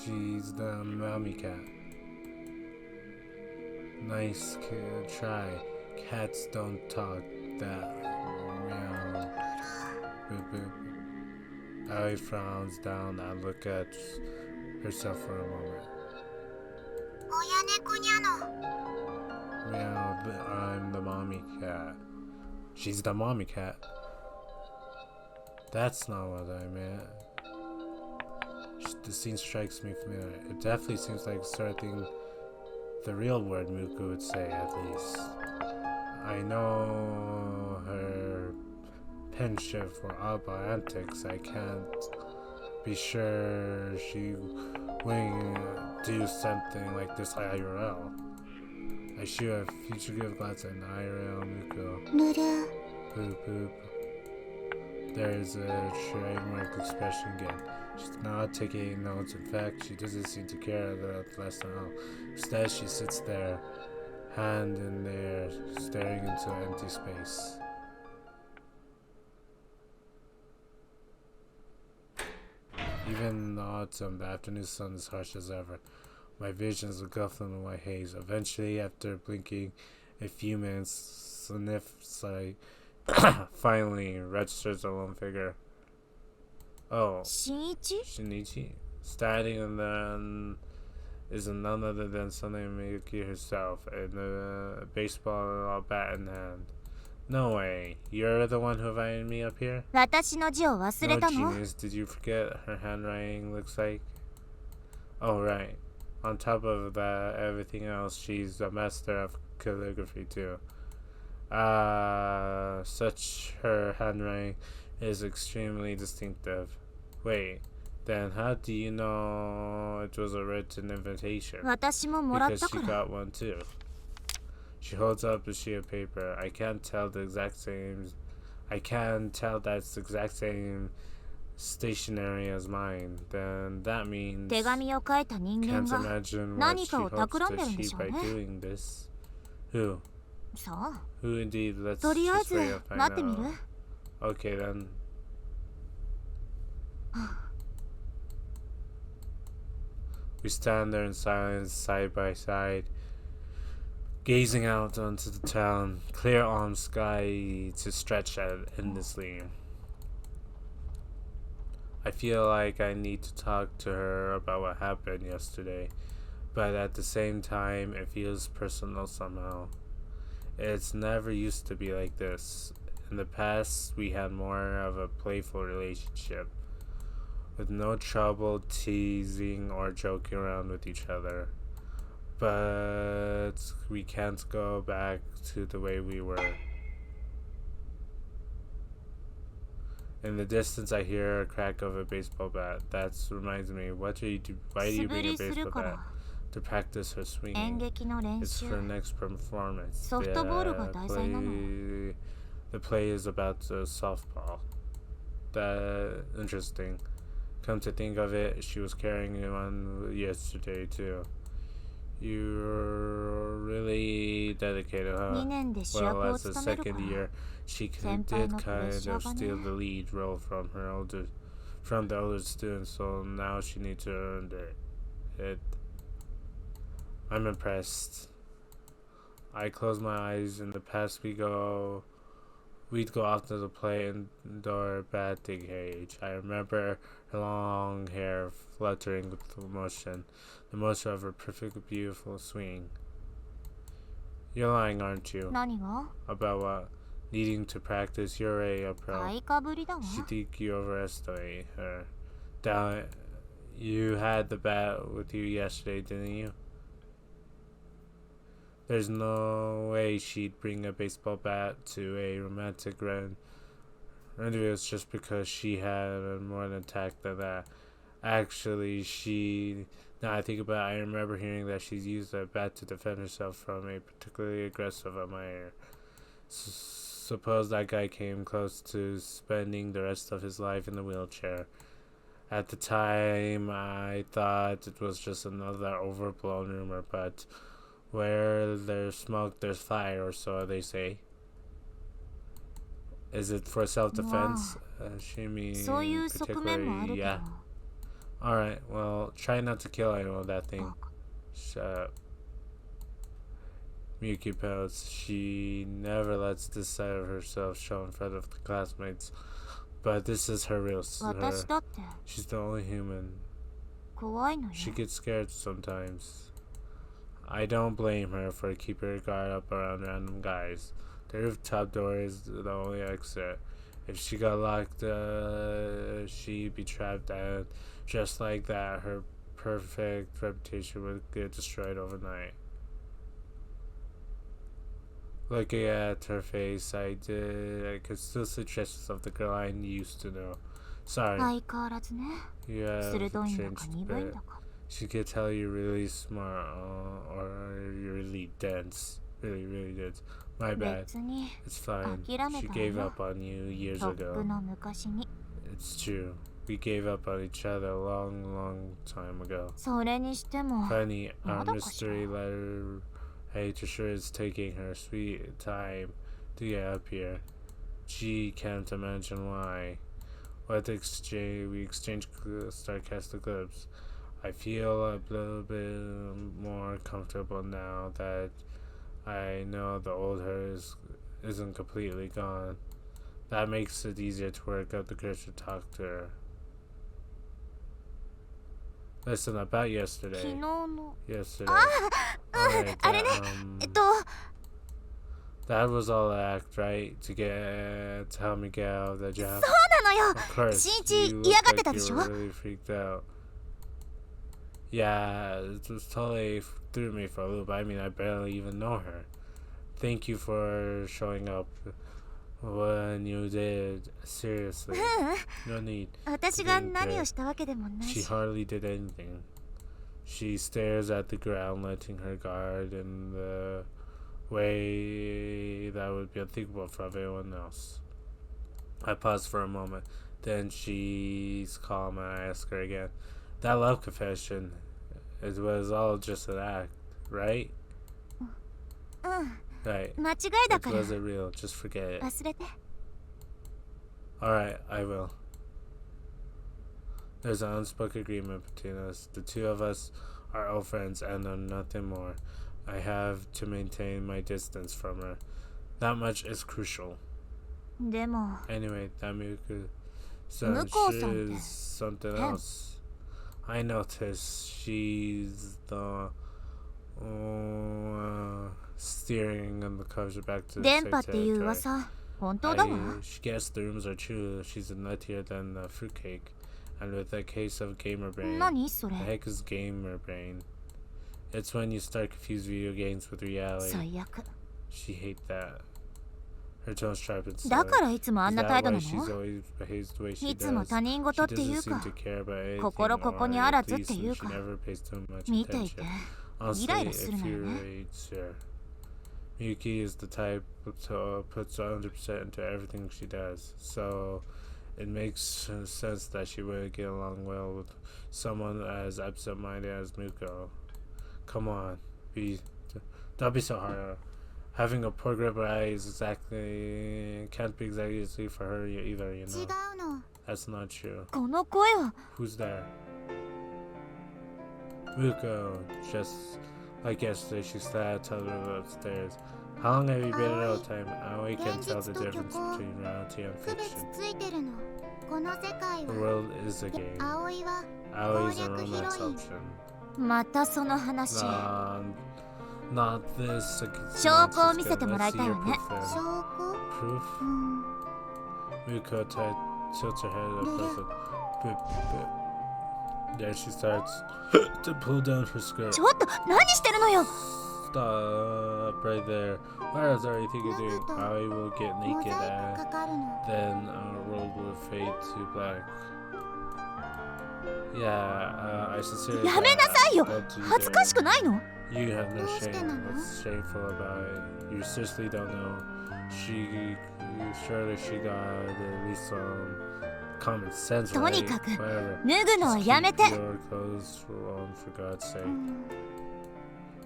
S1: She's the mommy cat. Nice try. Cats don't talk that. Meow. Boop boop. Allie frowns down and looks at herself for a moment.
S2: 親猫にゃの
S1: Meow, I'm the mommy cat. She's the mommy cat. That's not what I meant. The scene strikes me familiar. It definitely seems like the sort of thing the real word Muko would say, at least. I know her penchant for oddball antics. I can't be sure she wouldn't do something like this IRL. I shoot a fugitive glance at IRL Muko.
S2: ルル
S1: Poop poop. There's a trademark expression again. She's not taking notes. In fact, she doesn't seem to care that less than all. Instead, she sits there, hand in the air, staring into empty space. Even in the autumn, the afternoon sun is harsh as ever. My vision is engulfed in a white haze. Eventually, after blinking a few minutes, sniffs like finally registers a lone figure. Oh,
S3: 新一
S1: Shinichi. Standing and then is none other than Sona Miyuki herself, and a baseball bat in hand. No way. You're the one who invited me up here?
S3: 私の字を忘れ
S1: No,
S3: たの
S1: genius. Did you forget her handwriting looks like? Oh, right. On top of that, everything else, she's a master of calligraphy too. Such her handwriting is extremely distinctive. Wait, Then how do you know it was a written invitation?
S3: 私ももらっ
S1: Because
S3: た
S1: she
S3: から。
S1: got one too. She holds up a sheet of paper. I can't tell that's the exact same stationery as mine. Then that means
S3: 手紙を書いた人間
S1: can't
S3: が
S1: imagine what
S3: 何
S1: she
S3: かを
S1: hopes
S3: 企んで
S1: to
S3: るんでし
S1: achieve
S3: ょう
S1: by
S3: ね。
S1: doing this. Who?
S3: さあ、
S1: Who indeed? Let's
S3: とりあえ
S1: just
S3: ず
S1: wait and find
S3: 待ってみる
S1: out. Okay then. We stand there in silence, side by side, gazing out onto the town, clear arm sky to stretch out endlessly. I feel like I need to talk to her about what happened yesterday, but at the same time, it feels personal somehow. It's never used to be like this. In the past, we had more of a playful relationship, with no trouble teasing or joking around with each other. But we can't go back to the way we were. In the distance, I hear a crack of a baseball bat. That reminds me, why do you bring a
S3: 素振りす
S1: baseball
S3: るか
S1: bat?
S3: ら
S1: To practice her
S3: 演
S1: swinging.
S3: 劇の練
S1: It's
S3: 習。
S1: for next performance.
S3: ソフトボールが題材なの。
S1: The play is about the softball. That interesting. Come to think of it, she was carrying one yesterday too. You're really dedicated,
S3: 2
S1: huh?
S3: 年で主役
S1: Well,
S3: を
S1: as the
S3: 務めるか
S1: second
S3: ら。
S1: year, she
S3: 先輩
S1: did
S3: のプレッ
S1: kind
S3: シャー
S1: of
S3: が
S1: steal
S3: ね。
S1: the lead role from the older students, so now she needs to earn it. I'm impressed. I close my eyes. In the past, we'd go off to the play indoor batting cage. I remember her long hair fluttering with the motion of her perfect, beautiful swing. You're lying, aren't you?
S3: 何が
S1: About what? Needing to practice. You're a pro.
S3: 買いかぶりだわ。
S1: She think you overestimate her. Down, you had the bat with you yesterday, didn't you? There's no way she'd bring a baseball bat to a romantic rendezvous just because she had more than tact than that. Actually, now I think about it, I remember hearing that she's used that bat to defend herself from a particularly aggressive admirer. Suppose that guy came close to spending the rest of his life in a wheelchair. At the time, I thought it was just another overblown rumor, but where there's smoke, there's fire, or so they say. Is it for self-defense? She means
S3: そういう側面もあるけど。
S1: yeah. Alright, well, try not to kill anyone with that thing. Shut up. Miyuki pouts. She never lets this side of herself show in front of the classmates. But this is her real
S3: 私だって
S1: She's the only human.
S3: 怖いのよ。
S1: She gets scared sometimes. I don't blame her for keeping her guard up around random guys. The rooftop door is the only exit. If she got locked, she'd be trapped, and just like that, her perfect reputation would get destroyed overnight. Looking at her face, I could still see traces of the girl I used to know. Sorry.
S3: 相変わらずね。
S1: You have
S3: 鋭いんだか
S1: changed
S3: 鈍い
S1: a
S3: ん
S1: bit.
S3: だか。
S1: She could tell you're really smart, or you're really dense. Really dense. My bad.
S3: 別に
S1: It's fine.
S3: 諦め
S1: She
S3: た
S1: gave
S3: わよ。
S1: up on you years
S3: とっぷ
S1: ago.
S3: の昔に。
S1: It's true. We gave up on each other a long time ago.
S3: それにしても
S1: Funny, our
S3: まだかしら。
S1: mystery letter Hater sure is taking her sweet time to get up here. She can't imagine why. We exchange sarcastic lips. I feel a little bit more comfortable now that I know the old her isn't completely gone. That makes it easier to work up the courage to talk to her. Listen, about yesterday.
S3: 昨日の
S1: Yesterday.
S3: あ
S1: Alright,
S3: あれね
S1: that was all the act, right? To help me get out of the job.
S3: そうなのよ
S1: Of course.
S3: 新一
S1: You
S3: 嫌
S1: look
S3: がってた
S1: like
S3: で
S1: you
S3: しょ
S1: were really freaked out. Yeah, it was totally threw me for a loop. I mean, I barely even know her. Thank you for showing up. when you did. Seriously. No need.
S3: 私が何をしたわけでもない
S1: She
S3: し。
S1: hardly did anything. She stares at the ground, letting her guard in the way that would be unthinkable for everyone else. I pause for a moment. Then she's calm and I ask her again. That love confession, it was all just an act, right?
S3: うん。
S1: Right.
S3: 間違いだ
S1: It
S3: から
S1: wasn't real. Just forget it.
S3: 忘れて。
S1: Alright, I will. There's an unspoken agreement between us. The two of us are old friends and know nothing more. I have to maintain my distance from her. That much is crucial.
S3: でも
S1: Anyway, that Miku
S3: Muko-san
S1: is something
S3: him.
S1: else. I noticed she's the steering on the cover back to the
S3: 電
S1: same
S3: 波っていう
S1: territory.
S3: 噂本当だわ。
S1: She guessed the rumors are true. She's nuttier than the fruitcake. And with a case of gamer brain.
S3: 何それ
S1: The heck is gamer brain? It's when you start confuse video games with reality.
S3: 最悪
S1: She hate that. Her tone sharp and
S3: だ
S1: slow.
S3: からいつもあん
S1: Is
S3: な
S1: that
S3: 態度
S1: why
S3: な
S1: she's
S3: の
S1: always behaves the way she
S3: いつも
S1: does?
S3: 他人
S1: She
S3: 事っていう
S1: doesn't
S3: か
S1: seem to care about anything
S3: 心ここにあらずっていう
S1: or
S3: か
S1: she never pays too much
S3: 見ていて
S1: attention.
S3: イ
S1: Honestly,
S3: ライ
S1: it
S3: ラするのよね
S1: infuriates her. Miyuki is the type to puts 100% into everything she does, so it makes sense that she wouldn't get along well with someone as absent-minded as Muko. Come on, don't be so hard. Having a poor grip of eyes can't be exactly easy for her either, you
S2: 違
S1: know.
S2: うの
S1: That's not true.
S3: この声は
S1: Who's there? Muko, just like yesterday, she sat upstairs. How long have you been in old time? Aoi can tell the difference between reality and
S2: 区別
S1: fiction.
S2: ついてるのこの世界
S1: The
S2: は
S1: world is a game.
S2: 葵は
S1: Aoi is a
S2: 攻略
S1: romance
S2: ヒロイン
S1: option.
S3: またその話
S1: Not this.
S3: 証拠を見せてもらいたいわね
S2: 証拠
S1: Proof?
S2: うん
S1: Muko tilts her head up. Then she starts to pull down her skirt.
S3: ちょっと何してるのよ
S1: Stop right there. What else are you thinking of doing? Aoi will get
S2: モ
S1: naked
S2: ザイク
S1: and
S2: かかるの
S1: then our world will fade to black. Yeah, I sincerely
S3: やめなさいよ
S1: don't do
S3: 恥ずかしくないの
S1: You have no
S2: どうして
S1: shame.
S2: なの
S1: What's shameful about it? You seriously don't know. Surely she got at least some common sense,
S3: と
S1: right?
S3: にかく
S1: Whatever.
S3: 脱ぐのは
S1: Just
S3: やめて
S1: keep your clothes on, for God's sake.
S2: うん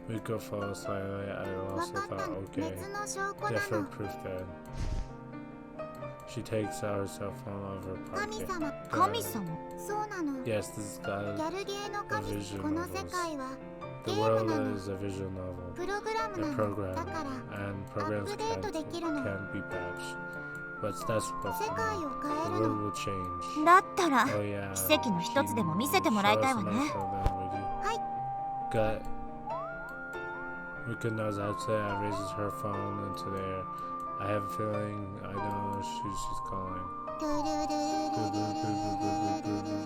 S1: Muko falls slightly. I
S2: 分
S1: also
S2: かった
S1: thought,
S2: の
S1: okay.
S2: 別の証拠
S1: Yeah,
S2: な
S1: for
S2: の
S1: proof then. She takes out her cell phone out of her
S2: 神
S1: pocket.
S2: 様
S3: 神様
S2: そうなの
S1: Yes, this is
S2: ギ
S1: God.
S2: ャルゲーの神
S1: Vision
S2: この世界は
S1: The
S2: ゲーム
S1: world
S2: なの
S1: is a visual novel.
S2: プログラム
S1: A
S2: なの
S1: program.
S2: だから
S1: And programs
S2: update
S1: can
S2: できるの
S1: be patched. What's that supposed
S2: 世
S1: to
S2: 界
S1: mean?
S2: を
S1: The
S2: 変える
S1: world
S2: の
S1: will change.
S3: だったら
S1: Oh yeah.
S3: 奇跡の一つでも見せてもらいたいわね
S1: Show us a nice one then, would you?
S2: はい
S1: Gut. Mika knows how to and raises her phone into the air. I have a feeling I know she's calling.
S2: トゥルルルルルルルル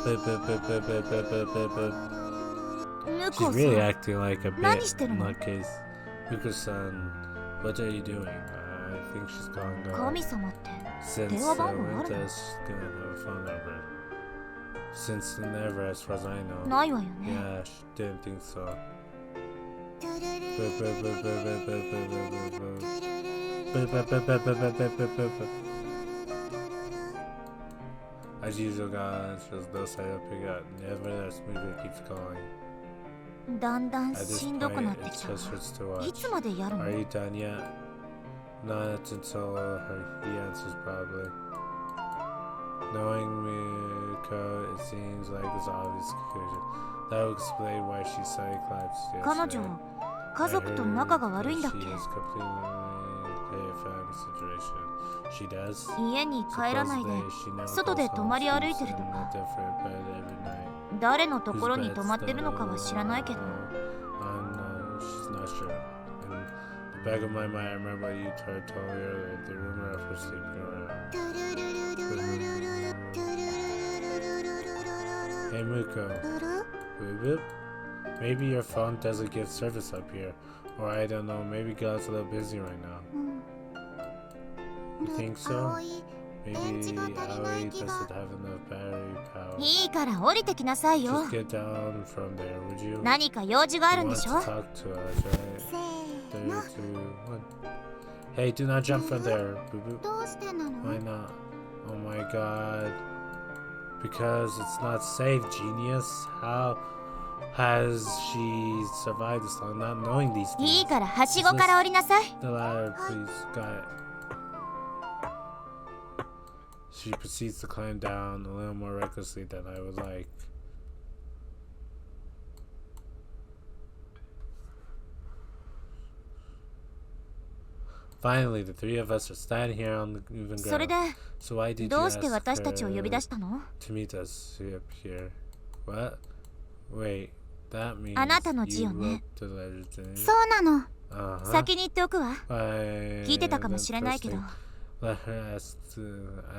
S2: ルルルルルル
S3: 向
S1: She's
S3: こう
S1: really
S3: さん
S1: acting like a
S3: 何
S1: bit
S3: してるの
S1: nutcase. Mika-san, what are you doing? I think she's calling
S3: 神様って
S1: Since
S3: 電話番号ある
S1: Winter's gonna have a phone number. Since never, as far as I know.
S3: ないわよね
S1: Yeah, she didn't think so.
S2: トゥルルル
S1: As usual, God shows no sign of picking up. Nevertheless, Mika keeps calling.
S3: だんだん
S1: At this
S3: しんどく
S1: point,
S3: なって
S1: it
S3: きたわ
S1: just hurts to
S3: い
S1: watch.
S3: つまでやるの
S1: Are you done yet? Not until he answers probably. Knowing Miko, it seems like it's an obvious conclusion. That would explain why she suddenly collapsed
S3: 彼
S1: yesterday.
S3: 女家族と仲が悪いんだっ
S1: She
S3: け
S1: is completely a family situation. She does.
S3: 家に帰らないで
S1: Supposedly, she never
S3: 外で
S1: goes
S3: 泊
S1: home,
S3: まり歩い
S1: sleeps
S3: てると
S1: in a
S3: か
S1: different bed every night.
S3: 誰のところ
S1: Whose
S3: に
S1: bed's
S3: 泊まってるのかは知らないけど
S1: she's not sure. In the back of my mind, I remember what you told me earlier, the rumor of her sleeping around.
S2: トゥルルルルルルルルルトゥルルルルルルルルル
S1: Hey Muko,
S2: ルル
S1: boop boop. Maybe your phone doesn't get service up here, or I don't know, maybe God's a little busy right now.
S2: うん
S1: You think so? Maybe Aoi doesn't have enough battery power.
S3: いいから降りてきなさいよ。
S1: Just get down from there, would you?
S3: 何か用事があるん
S1: You
S3: で
S1: want
S3: し
S1: to
S3: ょ？
S1: talk to us, right?
S2: せ
S1: 3,
S2: ーの
S1: 2, 1. Hey, do not jump from there. Boo boo.
S2: どうしてなの
S1: Why not? Oh my god. Because it's not safe, genius. How has she survived this long not knowing these
S3: いい
S1: things?
S3: からはしごから降りなさい。
S1: The ladder, please. Got it. She proceeds to climb down a little more recklessly than I would like. Finally, the three of us are standing here on the even
S3: それ
S1: ground.
S3: で
S1: So why did you
S3: どう
S1: ask
S3: して私たちを呼び出
S1: her
S3: したの？
S1: to meet us up here? What? Wait, that means
S3: あなたの字
S1: you
S3: よね。
S1: wrote the letter to me?
S2: そうなの
S1: Uh-huh.
S3: 先に言っておくわ。
S1: Why,
S3: 聞いてたかも
S1: then
S3: しれないけ
S1: first
S3: ど、
S1: thing, let her ask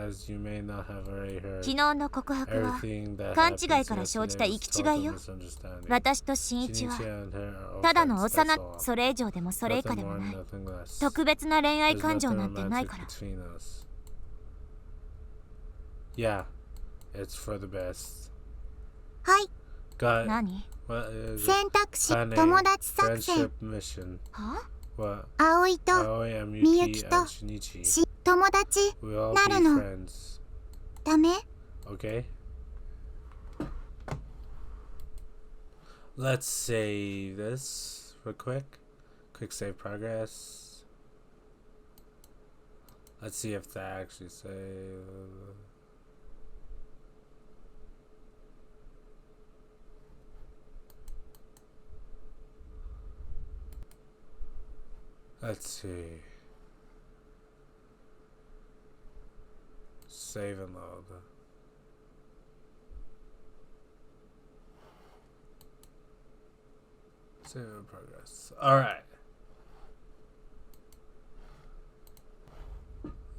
S1: as you may not have already heard.
S3: 昨日の告白は
S1: Everything that
S3: 勘
S1: happened
S3: 違いから生じた
S1: yesterday
S3: 行
S1: was
S3: き違
S1: total
S3: いよ。
S1: misunderstanding.
S3: 私と新一は
S1: Shinichi and her
S3: ただの
S1: offense,
S3: 幼
S1: that's all.
S3: それ以上でもそれ以下
S1: Nothing
S3: でも
S1: more,
S3: ない
S1: nothing less.
S3: 特別な恋愛
S1: There's
S3: 感情
S1: nothing
S3: なんてない
S1: romantic
S3: から。
S1: between us. Yeah, it's for the best.
S2: はい
S1: Got
S3: 何？
S1: what is it?
S2: 選択肢
S1: Plan A,
S2: 友達作戦
S1: friendship mission.
S3: は？
S1: What?
S2: 葵と
S1: Aoi and
S2: Miyuki
S1: Miyuki
S2: と
S1: and Shinichi.
S2: 友達
S1: We all
S2: な
S1: be
S2: るの
S1: friends.
S2: ダメ
S1: Okay. Let's save this real quick. Quick save progress. Let's see if that actually save. Let's see. Save and load. Save in progress. Alright.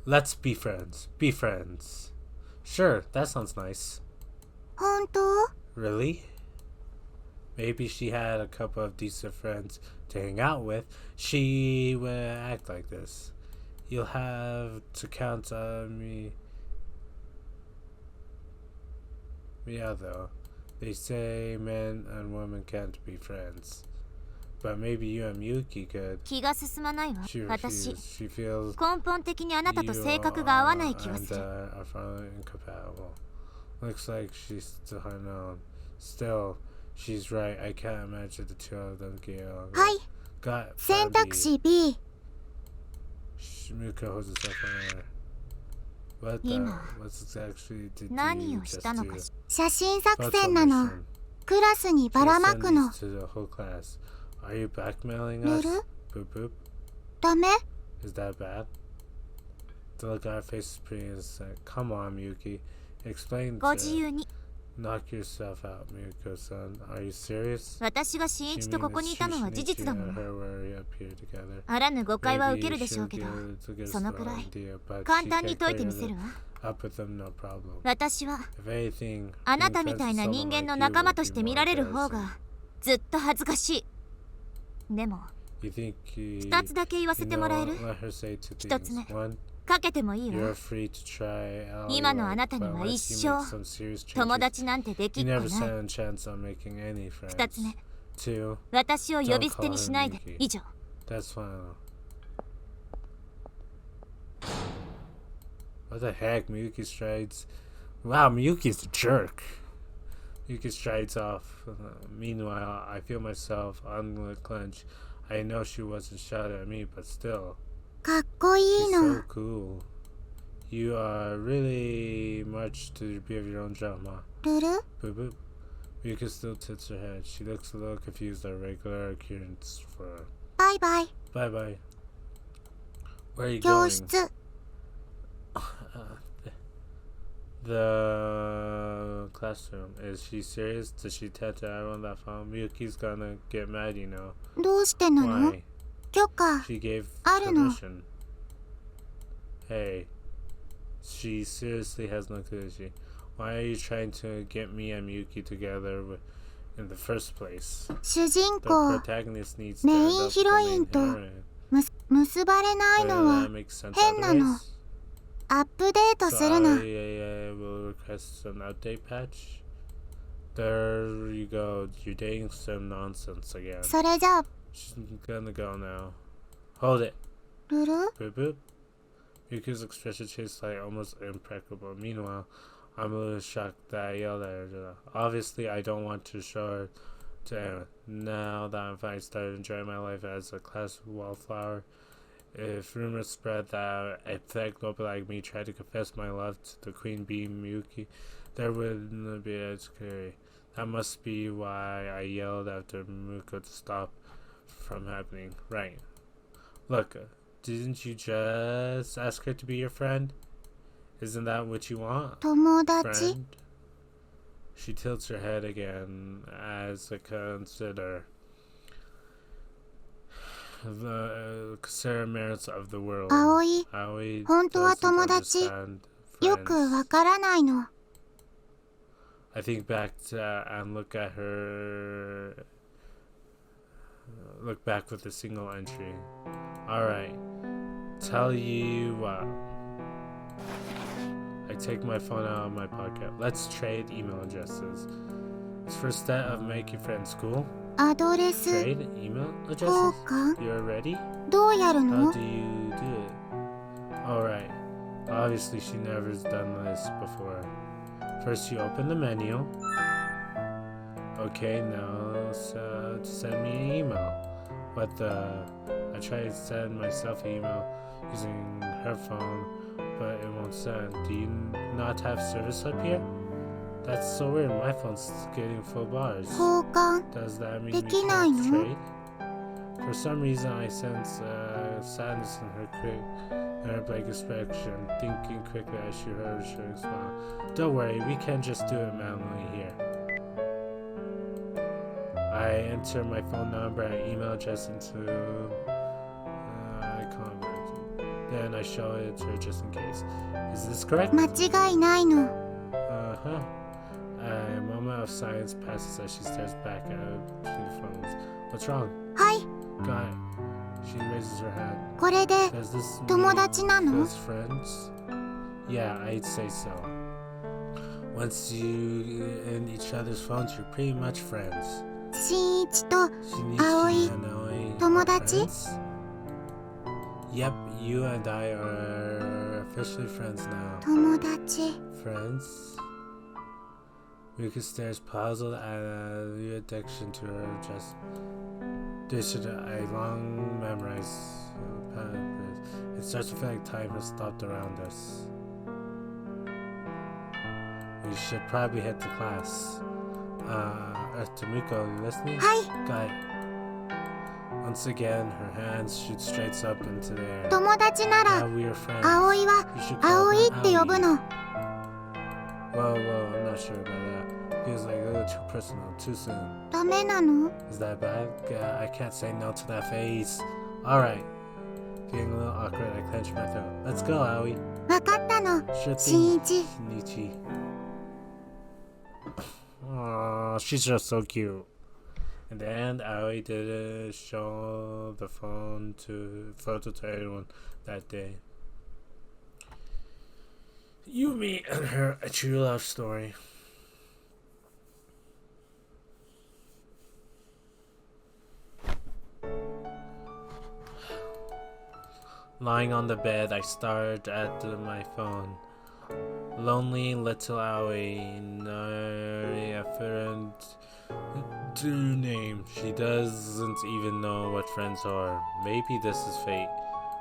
S1: Let's be friends. Be friends. Sure, that sounds nice.
S2: 本当
S1: Really? Maybe she had a couple of decent friends to hang out with. She would act like this. You'll have to count on me. Yeah, though. They say men and women can't be friends. But maybe you and Miyuki could.
S3: 気が進まないわ。
S1: She
S3: 私
S1: refused. She feels
S3: 根本的にあなた
S1: you
S3: と性格が合わない気が
S1: and
S3: する。
S1: are finally incompatible. Looks like she's still unknown. Still, she's right. I can't imagine the two of them getting along.
S2: はい
S1: Got
S2: 選択肢 B
S1: Muka holds herself on air. What the?
S3: 今
S1: What's actually did
S3: 何
S1: you
S3: をし
S1: just
S3: たの
S1: do?
S3: かし
S2: 写真作
S1: What's
S2: 戦
S1: the
S2: なの
S1: mission?
S2: クラスにばらまく
S1: Send
S2: の
S1: these to the whole class. Are you blackmailing
S2: 寝
S1: us?
S2: る
S1: Boop boop.
S2: ダメ
S1: Is that bad? The look on her face is pretty innocent. Come on, Miyuki. Explain
S3: ご自
S1: to
S3: 由に。
S1: knock yourself out, Miyuko-san. Are you serious?
S3: 私が新一とここにいたのは事実だも
S1: Shinichi
S3: ん。
S1: and her were up here together.
S3: あらぬ誤解は受け
S1: Maybe
S3: るでしょう
S1: she'll
S3: けど、
S1: get to get
S3: そのくらい
S1: idea, but
S3: 簡
S1: she
S3: 単に
S1: can't
S3: 解いて
S1: clear
S3: みせる
S1: it
S3: わ。
S1: up with them, no problem.
S3: 私は
S1: If anything,
S3: あな
S1: being
S3: たみ
S1: friends
S3: たい
S1: with
S3: な
S1: someone
S3: 人間
S1: like
S3: の
S1: you
S3: 仲間
S1: would
S3: と
S1: be
S3: して
S1: more
S3: 見られる方
S1: embarrassing.
S3: がずっと恥ずかしい。でも
S1: You think
S3: 二つだけ言わせてもらえる？
S1: let her say two
S3: 一つ
S1: things.
S3: 目
S1: One,
S3: かけてもいい
S1: you're
S3: わ。
S1: free to try all
S3: 今
S1: you
S3: のあ
S1: like,
S3: なたに
S1: but
S3: は
S1: unless
S3: 一
S1: you
S3: 生
S1: make some serious
S3: 友
S1: changes,
S3: 達なんてでき
S1: you
S3: っこ
S1: never
S3: ない。
S1: stand a chance on making any
S3: 二つ
S1: friends.
S3: 目、
S1: Two,
S3: 私を呼び捨てにしないで。以上。
S1: that's fine. What the heck? Miyuki strides. Wow, Miyuki's a jerk. Miyuki strides off. Meanwhile, I feel myself unclench. I know she wasn't shouting at me, but still.
S2: かっこいい
S1: She's
S2: の
S1: so cool. You are really much to be of your own drama.
S2: ルル
S1: Boop boop. Miyuki still tilts her head. She looks a little confused at regular occurrence for her.
S2: バイバイ
S1: Bye bye. Where are you
S2: 教
S1: going?
S2: 室
S1: The classroom. Is she serious? Does she tell to everyone that found Miyuki's gonna get mad, you know?
S2: どうしてなの
S1: Why?
S2: 許可
S1: She gave
S2: あるの
S1: permission. Hey. She seriously has no clue, is she? Why are you trying to get me and Miyuki together in the first place?
S2: 主人
S1: The
S2: 公
S1: protagonist needs to
S2: メ
S1: end
S2: イン
S1: up
S2: ヒ
S1: the
S2: ロイ
S1: main
S2: ンと
S1: heroine.
S2: 結ばれないの
S1: Doesn't
S2: は
S1: that make sense
S2: 変なの
S1: otherwise?
S2: アップデートするの。
S1: I will request an update patch. There you go. You're dating some nonsense again.
S2: それじゃあ
S1: She's gonna go now. Hold it.
S2: ルル
S1: Boop boop. Yuki's expression changed like almost impeccable. Meanwhile, I'm a little shocked that I yelled at her. Obviously, I don't want to show her to anyone. Now that I'm finally started enjoying my life as a class wallflower, if rumors spread that a pathetic nobody like me tried to confess my love to the queen bee Miyuki, there wouldn't be a scary. That must be why I yelled after Muko to stop from happening. Right. Look, didn't you just ask her to be your friend? Isn't that what you want?
S2: 友達
S1: Friend? She tilts her head again as I consider the merits of the world.
S2: 葵
S1: Aoi
S2: 本当は
S1: doesn't
S2: 友達
S1: understand
S2: よく
S1: friends.
S2: わからないの。
S1: I think back to and look at her. Look back with a single entry. Alright. Tell you what. I take my phone out of my pocket. Let's trade email addresses. It's first step of making friends. Cool?
S2: アドレス
S1: Trade email
S2: 交
S1: addresses?
S2: 換
S1: You're ready?
S2: どうやる
S1: How
S2: の
S1: do you do it? Alright. Obviously she never's done this before. First you open the menu. Okay, now send me an email. What the... I tried to send myself an email using her phone, but it won't send. Do you not have service up here? That's so weird. My phone's getting full bars.
S2: 交換
S1: Does that mean
S2: で
S1: we
S2: きない
S1: can't
S2: の
S1: trade? For some reason, I sense sadness in her blank expression. Thinking quickly, I shoot her a short smile. Don't worry, we can just do it manually here. I enter my phone number and email address into then I show it to her just in case. Is this correct?
S2: 間違いないの。
S1: Uh-huh. A moment of silence passes as she stares back at the phones. What's wrong?
S2: はい
S1: Got it. She raises her hand.
S2: これで
S1: Does this mean
S2: 友達なの
S1: close friends? Yeah, I'd say so. Once you in each other's phones, you're pretty much friends.
S2: 新一と
S1: Shinichi
S2: Aoi,
S1: and Aoi are
S2: 友達
S1: friends? Yep, you and I are officially friends now.
S2: 友達
S1: Friends? Rika stares puzzled at the addiction to her just dished a long memorized It starts to feel like time has stopped around us. We should probably head to class. Tomiko, are you listening?
S2: はい
S1: Got it. Once again, her hands shoot straight up into the air.
S2: 友達な
S1: Now
S2: ら
S1: we are friends.
S2: 葵は
S1: You should call
S2: 葵
S1: her
S2: って呼ぶ
S1: Aoi.
S2: の。
S1: Whoa, I'm not sure about that. Feels like a little too personal, too soon.
S2: ダメなの
S1: Is that bad? I can't say no to that face. Alright. Feeling a little awkward, I clench my throat. Let's go, Aoi.
S2: わかったの
S1: Sure
S2: 新
S1: thing.
S2: 一
S1: Shinichi. Aww, she's just so cute. In the end, Aoi didn't show the photo to everyone that day. Yumi and her a true love story. Lying on the bed, I stared at my phone. Lonely little Aoi, no efferent name. She doesn't even know what friends are. Maybe this is fate.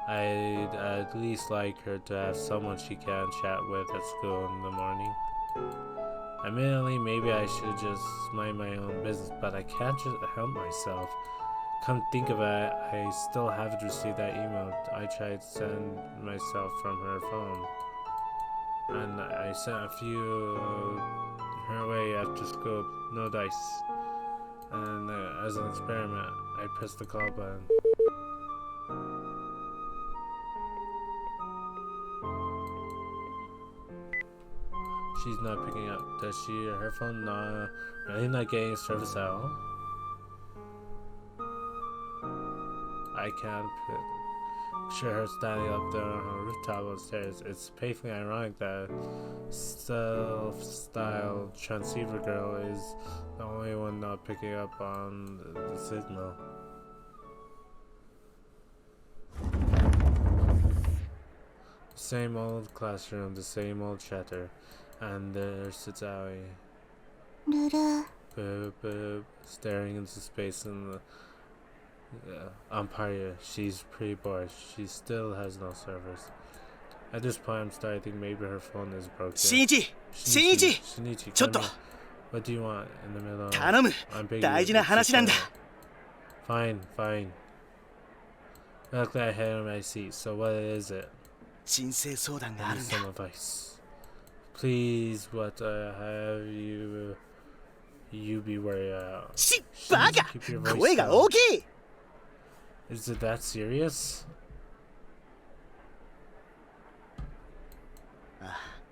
S1: I'd at least like her to have someone she can chat with at school in the morning. Admittedly, maybe I should just mind my own business, but I can't just help myself. Come think of it, I still haven't received that email I tried to send myself from her phone. And I sent a few her way after school, no dice. And as an experiment, I pressed the call button. She's not picking up. Does her phone really not getting service at all? I can't Picture her standing up there on her rooftop upstairs. It's painfully ironic that self-styled transceiver girl is the only one not picking up on the signal. Same old classroom, the same old chatter, and there sits Aoi.
S2: Lulu.
S1: Boop, boop, staring into space in the umpire. She's pretty bored. She still has no servers. At this point, I'm starting to think maybe her phone is broken.
S4: Shinichi!
S1: What do you want in the middle? I'm begging you.
S4: 大事な話なんだ。
S1: Fine, fine. Luckily, I had on my seat. So what is it?
S4: 申請相談があ
S1: I
S4: る
S1: need
S4: んだ。
S1: some advice. Please, what have you be worried about?
S4: バカ！
S1: Keep your voice
S4: 声が
S1: down.
S4: 大きい！
S1: Is it that serious?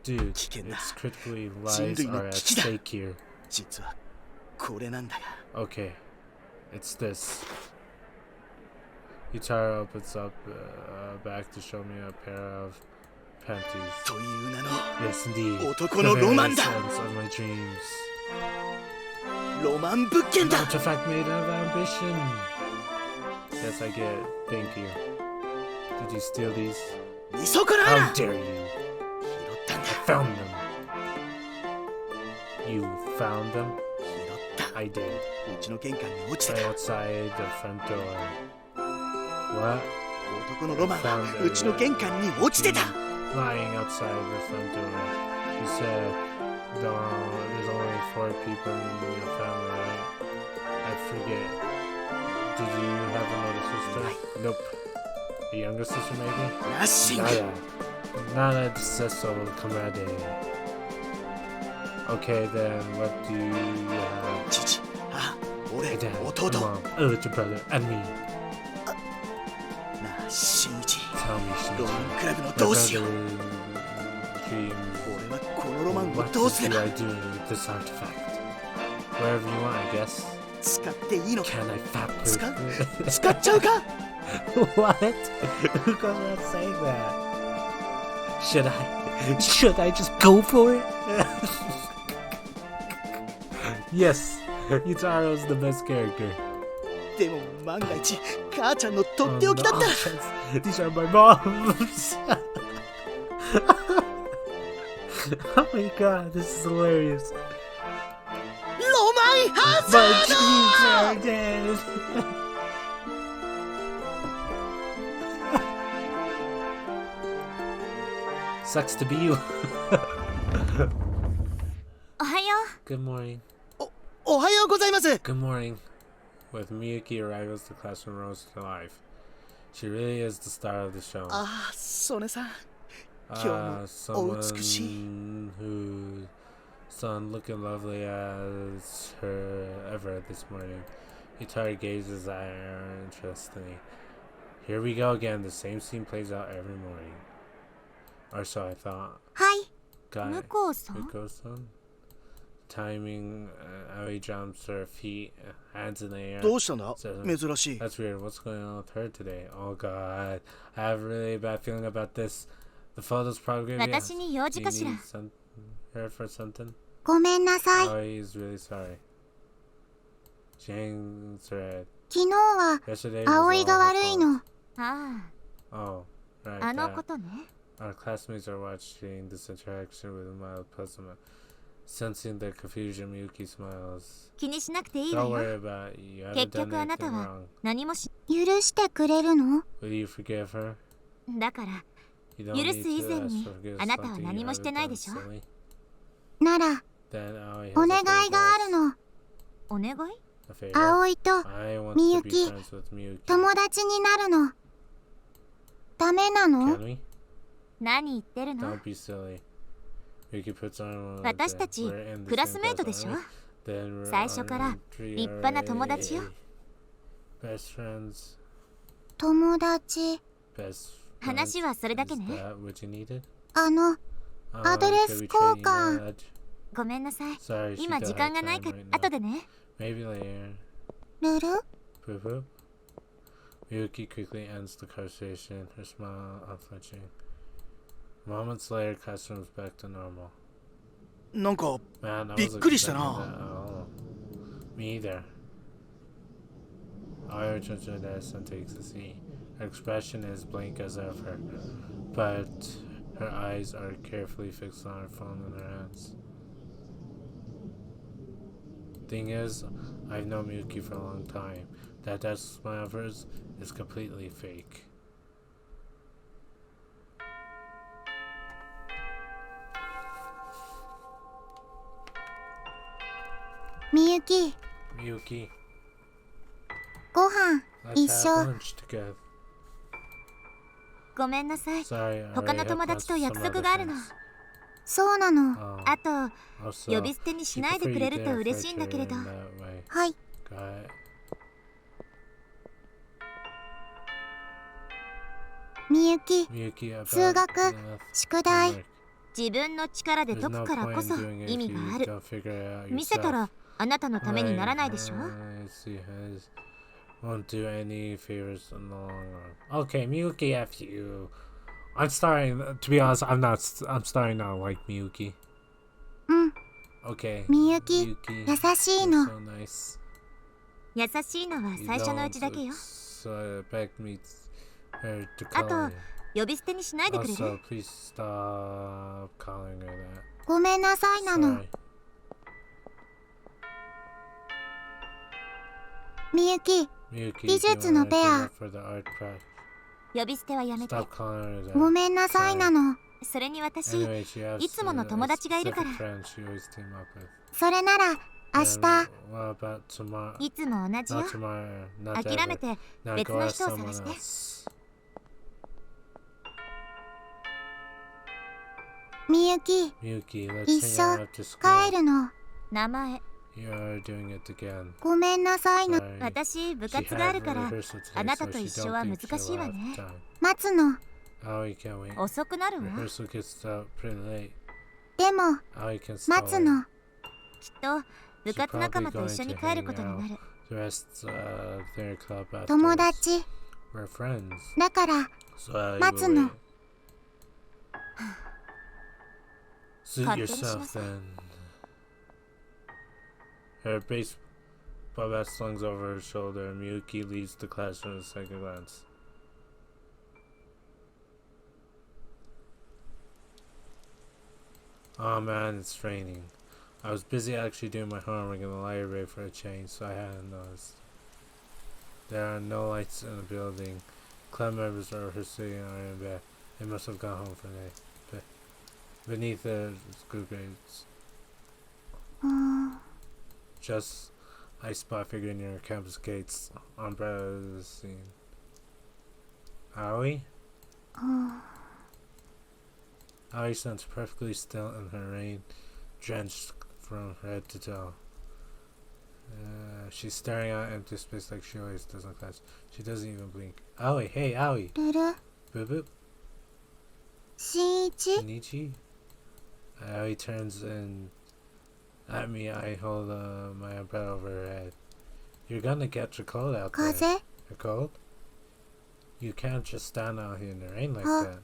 S1: Dude,
S4: 危険だ。
S1: it's critically
S4: 人
S1: lives
S4: 類の
S1: are at
S4: 危機だ。
S1: stake here.
S4: 実はこれなんだが。
S1: Okay, it's this. Yutaro opens up back to show me a pair of panties.
S4: という名の
S1: Yes, indeed.
S4: 男のロマンだ。
S1: The very essence of my dreams.
S4: ロマン物件
S1: An
S4: だ。
S1: artifact made of ambition. Yes, I get it. Thank you. Did you steal these?
S4: 見損なう
S1: How
S4: な。
S1: dare you!
S4: 拾ったん
S1: I
S4: だ。
S1: found them. You found them?
S4: 拾った。
S1: I did.
S4: うちの玄関に落ちて
S1: Right
S4: た。
S1: outside the front door. What?
S4: 男のロマンはうちの玄関に落ちてた。
S1: Lying outside the front door. You said there's only 4 people in your family, right? I forget. Did you have another sister? Nope. A younger sister, maybe?
S4: ナッシング。
S1: Nada de seso, comrade. Okay, then what do you have?
S4: 父、母、俺、
S1: Hey, Dad,
S4: 弟。
S1: your mom, your brother, and me.
S4: なあ、新一。
S1: Tell me,
S4: ロマ
S1: Shinji.
S4: ンクラブの
S1: My
S4: どうしよう。
S1: brother dreams.
S4: 俺はこのロマンを
S1: What
S4: どうすれ
S1: do
S4: ば
S1: I do with this artifact? Wherever you want, I guess.
S4: 使っていいのか。
S1: Can I fap
S4: 使う
S1: with
S4: 使っちゃうか。
S1: What? Who goes around saying that? Should I just go for it? Yes, Yutaro's the best character.
S4: でも万が一、母ちゃんのとっておきだったら。
S1: These are my moms. Oh my god, this is hilarious.
S4: ロマンハザ
S1: My
S4: ード。
S1: dreams are dead. Sucks to be you.
S3: おはよ
S1: Good morning.
S4: おはようございます。
S1: Good morning. With Miyuki arrives, the classroom rose to life. She really is the star of the show.
S4: ああ、曽根さん。今日も
S1: Someone
S4: お美しい。
S1: who sun looking lovely as her ever this morning. Yutaro gazes at her interestedly. Here we go again. The same scene plays out every morning. Or so I thought.
S2: はい。
S1: Got
S3: 向
S1: it.
S3: こうさん
S1: Miko-san? Timing, Aoi jumps her feet, hands in the air.
S4: どうしたんだ
S1: Says,
S4: 珍しい。
S1: That's weird. What's going on with her today? Oh god. I have a really bad feeling about this. The photo's probably gonna be...
S3: 私に用事
S1: Do
S3: か
S1: you
S3: しら
S1: need her for something?
S2: ごめんなさい。
S1: Aoi is really sorry. She hangs her head.
S2: 昨日は
S1: Yesterday was
S2: 葵が
S1: all her
S2: 悪い
S1: fault.
S2: の。
S3: あ
S1: Oh, right.
S3: あ、あの
S1: that.
S3: ことね。
S1: Our classmates are watching this interaction with a mild puzzlement. Sensing the confusion, Miyuki smiles.
S3: 気にしなくていいわ
S1: Don't
S3: よ。
S1: worry about it. You
S3: 結
S1: haven't done
S3: 局あなた
S1: anything
S3: は
S1: wrong.
S3: 何もし、
S2: 許してくれるの？
S1: Will you forgive her?
S3: だから、
S1: You don't
S3: 許
S1: need
S3: す以
S1: to
S3: 前
S1: ask
S3: に
S1: for forgiveness
S3: あなたは
S1: something
S3: 何
S1: you
S3: もして
S1: haven't
S3: ない
S1: done
S3: でしょ。
S1: silly.
S2: なら
S1: Then Aoi
S2: お
S1: has
S2: 願
S1: a
S2: いがある
S1: favor.
S2: の。
S3: お願い
S1: A favor?
S2: 葵と
S1: I want to be
S2: Miyuki,
S1: friends with Miyuki.
S2: 友達になるの。ダメなの？
S1: Can we?
S3: 何言ってるの
S1: Don't be silly. Miyuki puts on one of
S3: 私たち
S1: We're in the
S3: クラ
S1: same
S3: スメートでしょ
S1: class, aren't we? Then we're
S3: 最初から
S1: on three
S3: 立派な友達よ
S1: already. Best friends.
S2: 友達。
S1: Best
S3: 話はそれだけ
S1: Is
S3: ね
S1: that what you needed?
S2: アドレス
S1: could we
S2: 交
S1: trade
S2: 換。
S1: email?
S3: ごめんなさい
S1: Sorry, she
S3: 今
S1: don't
S3: 時
S1: have
S3: 間がない
S1: time
S3: から
S1: right now.
S3: 後でね
S1: Maybe later.
S2: ルル？
S1: Poop poop. Miyuki quickly ends the conversation, her smile unflinching. Moments later, classroom's back to normal.
S4: なんか
S1: Man, I
S4: びっ
S1: was
S4: くりした
S1: expecting
S4: な。
S1: that at all. Me either. Aoi returns to her desk and takes a seat. Her expression is blank as ever, but her eyes are carefully fixed on her phone in her hands. Thing is, I've known Miyuki for a long time. That desk smile of hers is completely fake.
S2: Miyuki,
S1: Miyuki,
S2: ご飯
S1: let's
S2: 一
S1: have
S2: 緒。
S1: lunch together.
S3: ごめんなさい。
S1: Sorry, I
S3: 他の
S1: already
S3: 友
S1: have
S3: 達と
S1: some
S3: 約
S1: other
S3: 束があるの。
S1: friends.
S2: そうなの。
S1: Oh,
S3: あと、
S1: also,
S3: 呼び捨てにしないでくれると嬉しいんだけれど。
S1: in that way.
S2: はい。
S1: Got it.
S2: みゆき、
S1: Miyuki, about
S2: 数学、
S1: math
S2: 宿題。
S1: homework.
S3: 自分の力で
S1: There's
S3: 解
S1: no
S3: くからこ
S1: point
S3: そ
S1: in doing it
S3: 意
S1: if
S3: 味
S1: you
S3: がある。
S1: don't figure it out
S3: 見せた
S1: yourself.
S3: らあなたのためにならないでしょ。
S1: I see. Won't do any favors in the long run. Okay, Miyuki, F you. I'm starting, to be honest, I'm starting not to like Miyuki.
S2: うん、
S1: Okay.
S2: みゆき、
S1: Miyuki,
S2: 優しい
S1: you're
S2: の。
S1: so nice.
S3: 優しいのは
S1: You
S3: 最初のう
S1: don't
S3: ちだけよ。
S1: expect me her to
S3: あ
S1: call
S3: と
S1: me.
S3: 呼び捨てにしないでくれ
S1: Also,
S3: る？
S1: please stop calling her that.
S2: ごめんなさいなの。
S1: Sorry.
S2: みゆき、
S1: Miyuki,
S2: 美術の
S1: do
S2: ペ
S1: you
S2: ア
S1: wanna do that for the art project?
S3: 呼び捨てはやめて。
S1: Stop calling her
S2: ご
S1: that.
S2: めんなさいなの。
S3: それに私、
S1: Anyway, she has
S3: いつもの友達がいるから。
S1: a specific friend she always team up with.
S2: それなら、明
S1: And
S2: 日、
S1: what about tomorrow?
S3: いつも同じよ。
S1: Not tomorrow. Not
S3: 諦
S1: ever.
S3: めて
S1: Now
S3: 別
S1: go
S3: の
S1: ask
S3: 人を探
S1: someone
S3: して。
S1: else.
S2: みゆき、
S1: Miyuki, let's
S2: 一
S1: hang
S2: 緒
S1: out after school.
S2: 帰るの。
S3: 名前、
S1: You're doing it again.
S2: ごめんなさいな。
S1: Sorry.
S3: 私部
S1: She
S3: 活があ
S1: had
S3: るから
S1: rehearsal
S3: あ
S1: today,
S3: なた
S1: so
S3: と
S1: she
S3: 一緒
S1: don't
S3: は
S1: think
S3: 難しい
S1: she'll
S3: わ
S1: have
S3: ね。
S1: time.
S2: 待つの。
S1: Aoi can't wait.
S3: 遅くなるわ。
S1: Rehearsal gets out pretty late.
S2: でも、
S1: Aoi can still
S2: 待つ
S1: wait.
S2: の。
S3: きっと部活仲間と一緒に帰ることになる。
S1: The rest of their club
S2: 友
S1: afterwards.
S2: 達。
S1: We're friends.
S2: だから、
S1: So I will
S2: 待つの。
S1: wait. Suit
S3: 勝手にしな
S1: yourself
S3: さい。
S1: then. Her baseball bat slings over her shoulder. Miyuki leaves the classroom at a second glance. Oh man, it's raining. I was busy actually doing my homework in the library for a change, so I hadn't noticed. There are no lights in the building. Club members are sitting in bed. They must have gone home for the night. Beneath the school grades.
S2: うーん、
S1: Just, I spot figure near campus gates. Umbrellas seen. Aoi?
S2: うん、
S1: Aoi stands perfectly still in her rain, drenched from head to toe. She's staring out empty space like she always does in class. She doesn't even blink. Aoi, hey, Aoi!
S2: ルル、
S1: Boop boop.
S2: しんいち、
S1: Nichi? Aoi turns and at me. I hold my umbrella over her head. You're gonna get your cold out there.
S2: 風、
S1: You're cold? You can't just stand out here in the rain like
S2: Huh?
S1: that.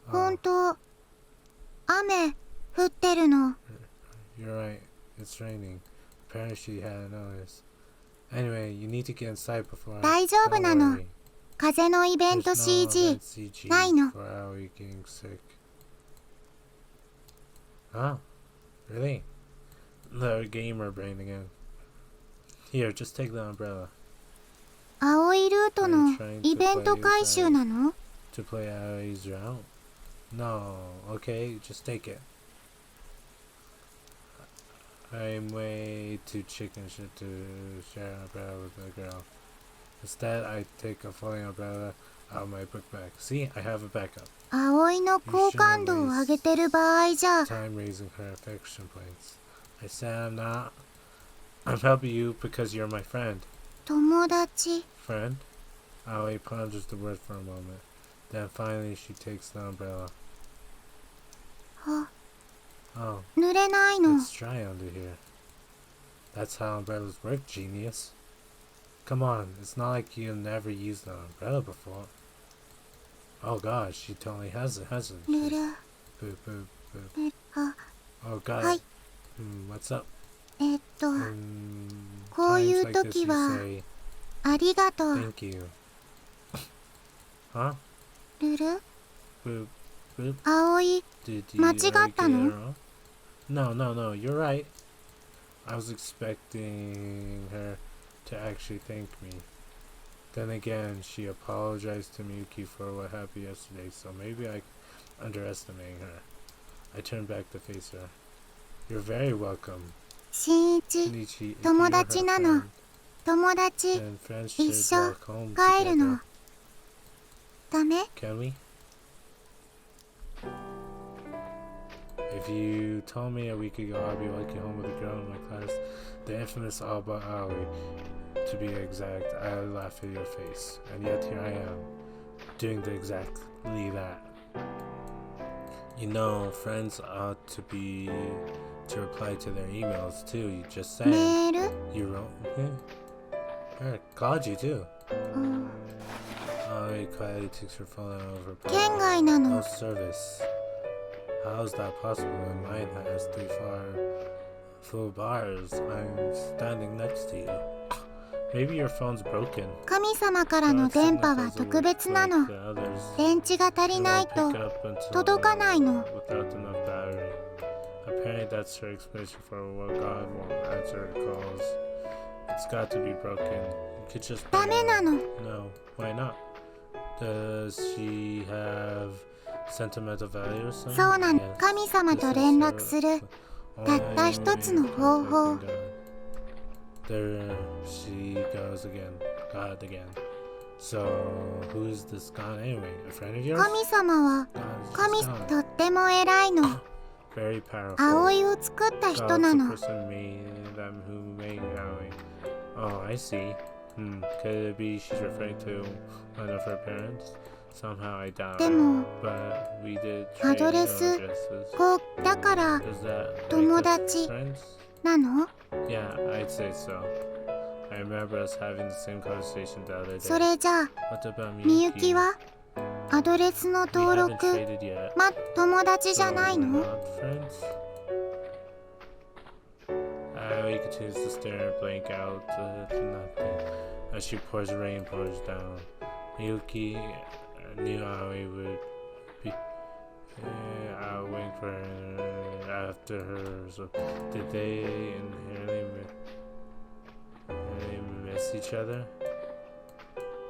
S2: ほんと、雨、降ってるの。
S1: You're right. It's raining. Apparently she hadn't noticed. Anyway, you need to get inside before.
S2: 大丈夫なの。
S1: Don't worry.
S2: 風のイベント
S1: There's no
S2: CG、
S1: event CG
S2: ないの。
S1: for Aoi getting sick. Oh, really? The gamer brain again. Here, just take the umbrella
S2: 青いルートのイベント回収なの？
S1: to play Aoi's route. No, okay, just take it. I'm way too chicken shit to share an umbrella with a girl. Instead, I take a floating umbrella out of my book bag. See, I have a backup.
S2: 葵の好感度を上げてる場合じゃ、
S1: Time raising her affection points. I said I'm not. I'm helping you because you're my friend.
S2: 友達。
S1: Friend? Aoi ponders the word for a moment. Then finally she takes the umbrella.
S2: あ、
S1: Oh,
S2: 濡れないの。
S1: it's dry under here. That's how umbrellas work, genius. Come on, it's not like you've never used an umbrella before. Oh gosh, she totally hasn't, hasn't she?
S2: Boop,
S1: boop, boop. Oh god.
S2: Hi.
S1: What's up?
S2: こういう
S1: Times like
S2: 時
S1: this,
S2: は
S1: you say
S2: ありがとう
S1: thank you. Huh?
S2: ルル
S1: Boop, boop.
S2: 葵
S1: Did you
S2: 間違ったの
S1: get it wrong? No, you're right. I was expecting her to actually thank me. Then again, she apologized to Miyuki for what happened yesterday, so maybe I underestimating her. I turned back to face her. You're very welcome.
S2: 新一
S1: Shinichi, if
S2: 友
S1: you're her
S2: 達なの
S1: friend,
S2: 友達
S1: then friends
S2: 一
S1: should
S2: 緒
S1: walk home
S2: 帰る
S1: together.
S2: のダメ
S1: Can we? If you told me a week ago I'd be walking home with a girl in my class, the infamous Alba Aoi, to be exact, I'd laugh in your face. And yet here I am, doing exactly that. You know, friends ought to reply to their emails too. You just said
S2: メール
S1: you wrote. I called you too.
S2: うん
S1: Aoi quietly takes her phone out of her pocket.
S2: 県外な
S1: No
S2: の
S1: service. How is that possible when mine has 3 full bars? I'm standing next to you. Maybe your phone's broken.
S2: 神様からの電波は特別なの 電池が足りないと届かないの
S1: Without enough battery. Apparently that's her explanation for what God won't answer her calls. It's got to be broken. You could just
S2: ダメなの
S1: No, why not? Does she have sentimental value or something?
S2: そうなの
S1: Yes.
S2: 神様と
S1: This is
S2: 連
S1: her
S2: 絡するたった一つの
S1: only
S2: 方法
S1: contacting God. There she goes again. God again. So, who is this God anyway? A friend of yours?
S2: 神様は
S1: God is
S2: 神
S1: just God.
S2: とっても偉いの
S1: Very powerful.
S2: 葵を作った人
S1: God's
S2: な
S1: the
S2: の
S1: person who made Aoi. Oh, I see. Could it be she's referring to one of her parents? Somehow I doubt
S2: で
S1: it.
S2: も
S1: But we did
S2: ア
S1: trade
S2: ドレ
S1: email
S2: ス
S1: addresses.
S2: こうだから
S1: Does that make
S2: 友
S1: us
S2: 達
S1: friends?
S2: なの
S1: Yeah, I'd say so. I remember us having the same conversation the other
S2: そ
S1: day.
S2: れじゃあ
S1: What about
S2: みゆき
S1: Miyuki?
S2: はアドレスの
S1: We
S2: 登
S1: haven't
S2: 録
S1: traded yet.
S2: 友達じゃ
S1: So
S2: ない
S1: we're
S2: の
S1: not friends? Aoi continues to stare and blank out to nothing as she pours rain pours down. Miyuki knew Aoi would be out waiting for her after her. So did they inherently miss each other?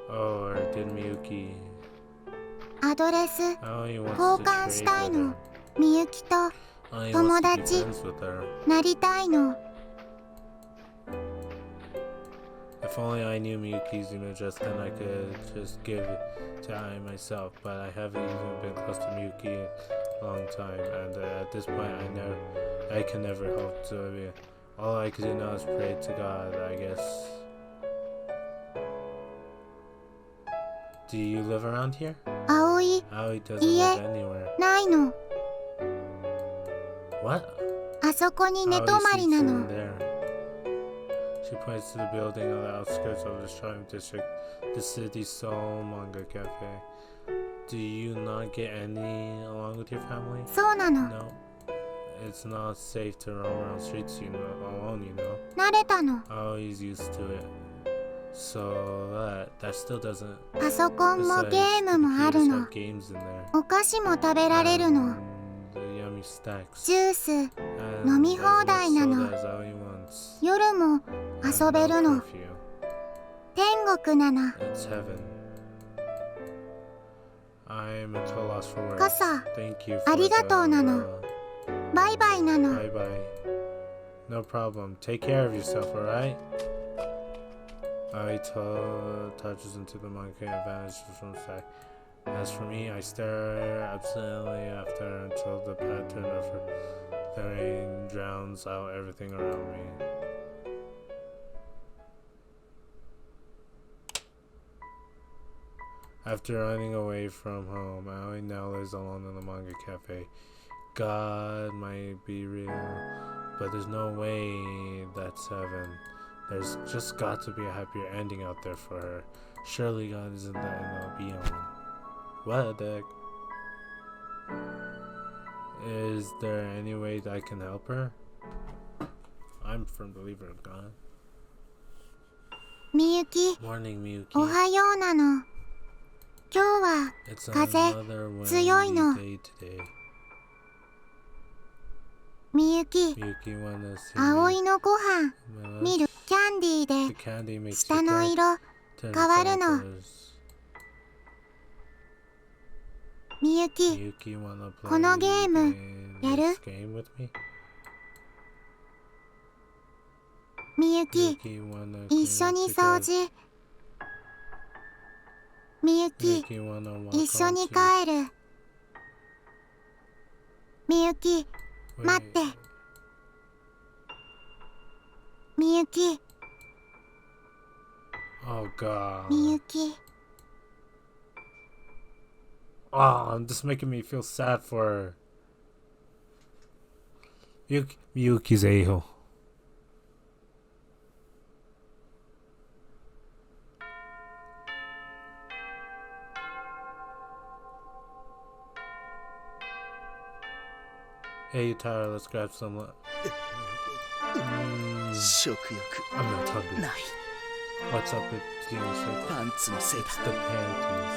S1: Or did Miyuki
S2: アドレス
S1: Aoi
S2: 交
S1: wants to
S2: 換し
S1: trade
S2: たい
S1: with
S2: の
S1: her?
S2: みゆきと
S1: Aoi wants to be
S2: 友達
S1: friends with her.
S2: なりたいの
S1: If only I knew Miyuki's email address, then I could just give it to Ai myself. But I haven't even been close to Miyuki in a long time, and at this point, I can never hope to be. All I can do now is pray to God, I guess. Do you live around here?
S2: 葵
S1: Aoi doesn't
S2: Yeah.
S1: live anywhere.
S2: ないの
S1: What?
S2: あそこに寝
S1: Aoi
S2: 泊まり
S1: sleeps
S2: な
S1: in
S2: の
S1: there. She points to the building on the outskirts of the shopping district, the city's sole manga cafe. Do you not get any along with your family?
S2: そうなの
S1: No. It's not safe to roam around streets alone, you know.
S2: 慣れたの
S1: Always used to it. So that still doesn't.
S2: パソコンも
S1: Besides,
S2: ゲームもある
S1: computers
S2: の
S1: have games in there.
S2: お菓子も食べられるの
S1: And the yummy snacks.
S2: ジュース
S1: And
S2: 飲み
S1: as
S2: 放題
S1: much
S2: なの
S1: soda as Aoi wants.
S2: 夜も
S1: And
S2: 遊べる
S1: no
S2: の
S1: curfew.
S2: 天国なの
S1: It's heaven. I'm at a loss for words.
S2: 傘
S1: Thank you for
S2: ありがとうなの
S1: the-
S2: バイバイなの
S1: Bye bye. No problem. Take care of yourself, alright? Touches into the monkey and vanishes from sight. As for me, I stare absently after her until the pattern of the rain drowns out everything around me. After running away from home, Aoi now lives alone in the manga cafe. God might be real, but there's no way that's heaven. There's just got to be a happier ending out there for her. Surely God isn't that MLB on. What the heck? Is there any way that I can help her? I'm a firm believer of God.
S2: みゆき、
S1: Morning, Miyuki.
S2: おはようなの。今日は
S1: It's
S2: 風
S1: another
S2: 強いの。
S1: windy day today.
S2: みゆき、
S1: Miyuki wanna see
S2: 葵のご飯
S1: my
S2: 見
S1: lunch?
S2: る。キャンディー
S1: The
S2: で
S1: candy makes
S2: 舌
S1: you
S2: の
S1: cry.
S2: 色
S1: Turn
S2: 変わる
S1: color
S2: の。
S1: colors.
S2: みゆき、
S1: Miyuki wanna play
S2: このゲームやる？
S1: this game with me?
S2: みゆき、
S1: Miyuki wanna
S2: 一
S1: clean
S2: 緒
S1: up
S2: に
S1: together?
S2: 掃除。みゆき、
S1: Miyuki wanna walk
S2: 一緒
S1: home
S2: に
S1: too?
S2: 帰る。みゆき、 待って。
S1: Wait.
S2: みゆき、
S1: Oh god.
S2: みゆき。
S1: Oh, this making me feel sad for her. Miyuki's a-hole. Hey, Tyler, let's grab some.
S4: 食欲
S1: I'm not hungry.
S4: ない。
S1: What's up with you? Sir?
S4: パンツのせいだ。
S1: It's the panties.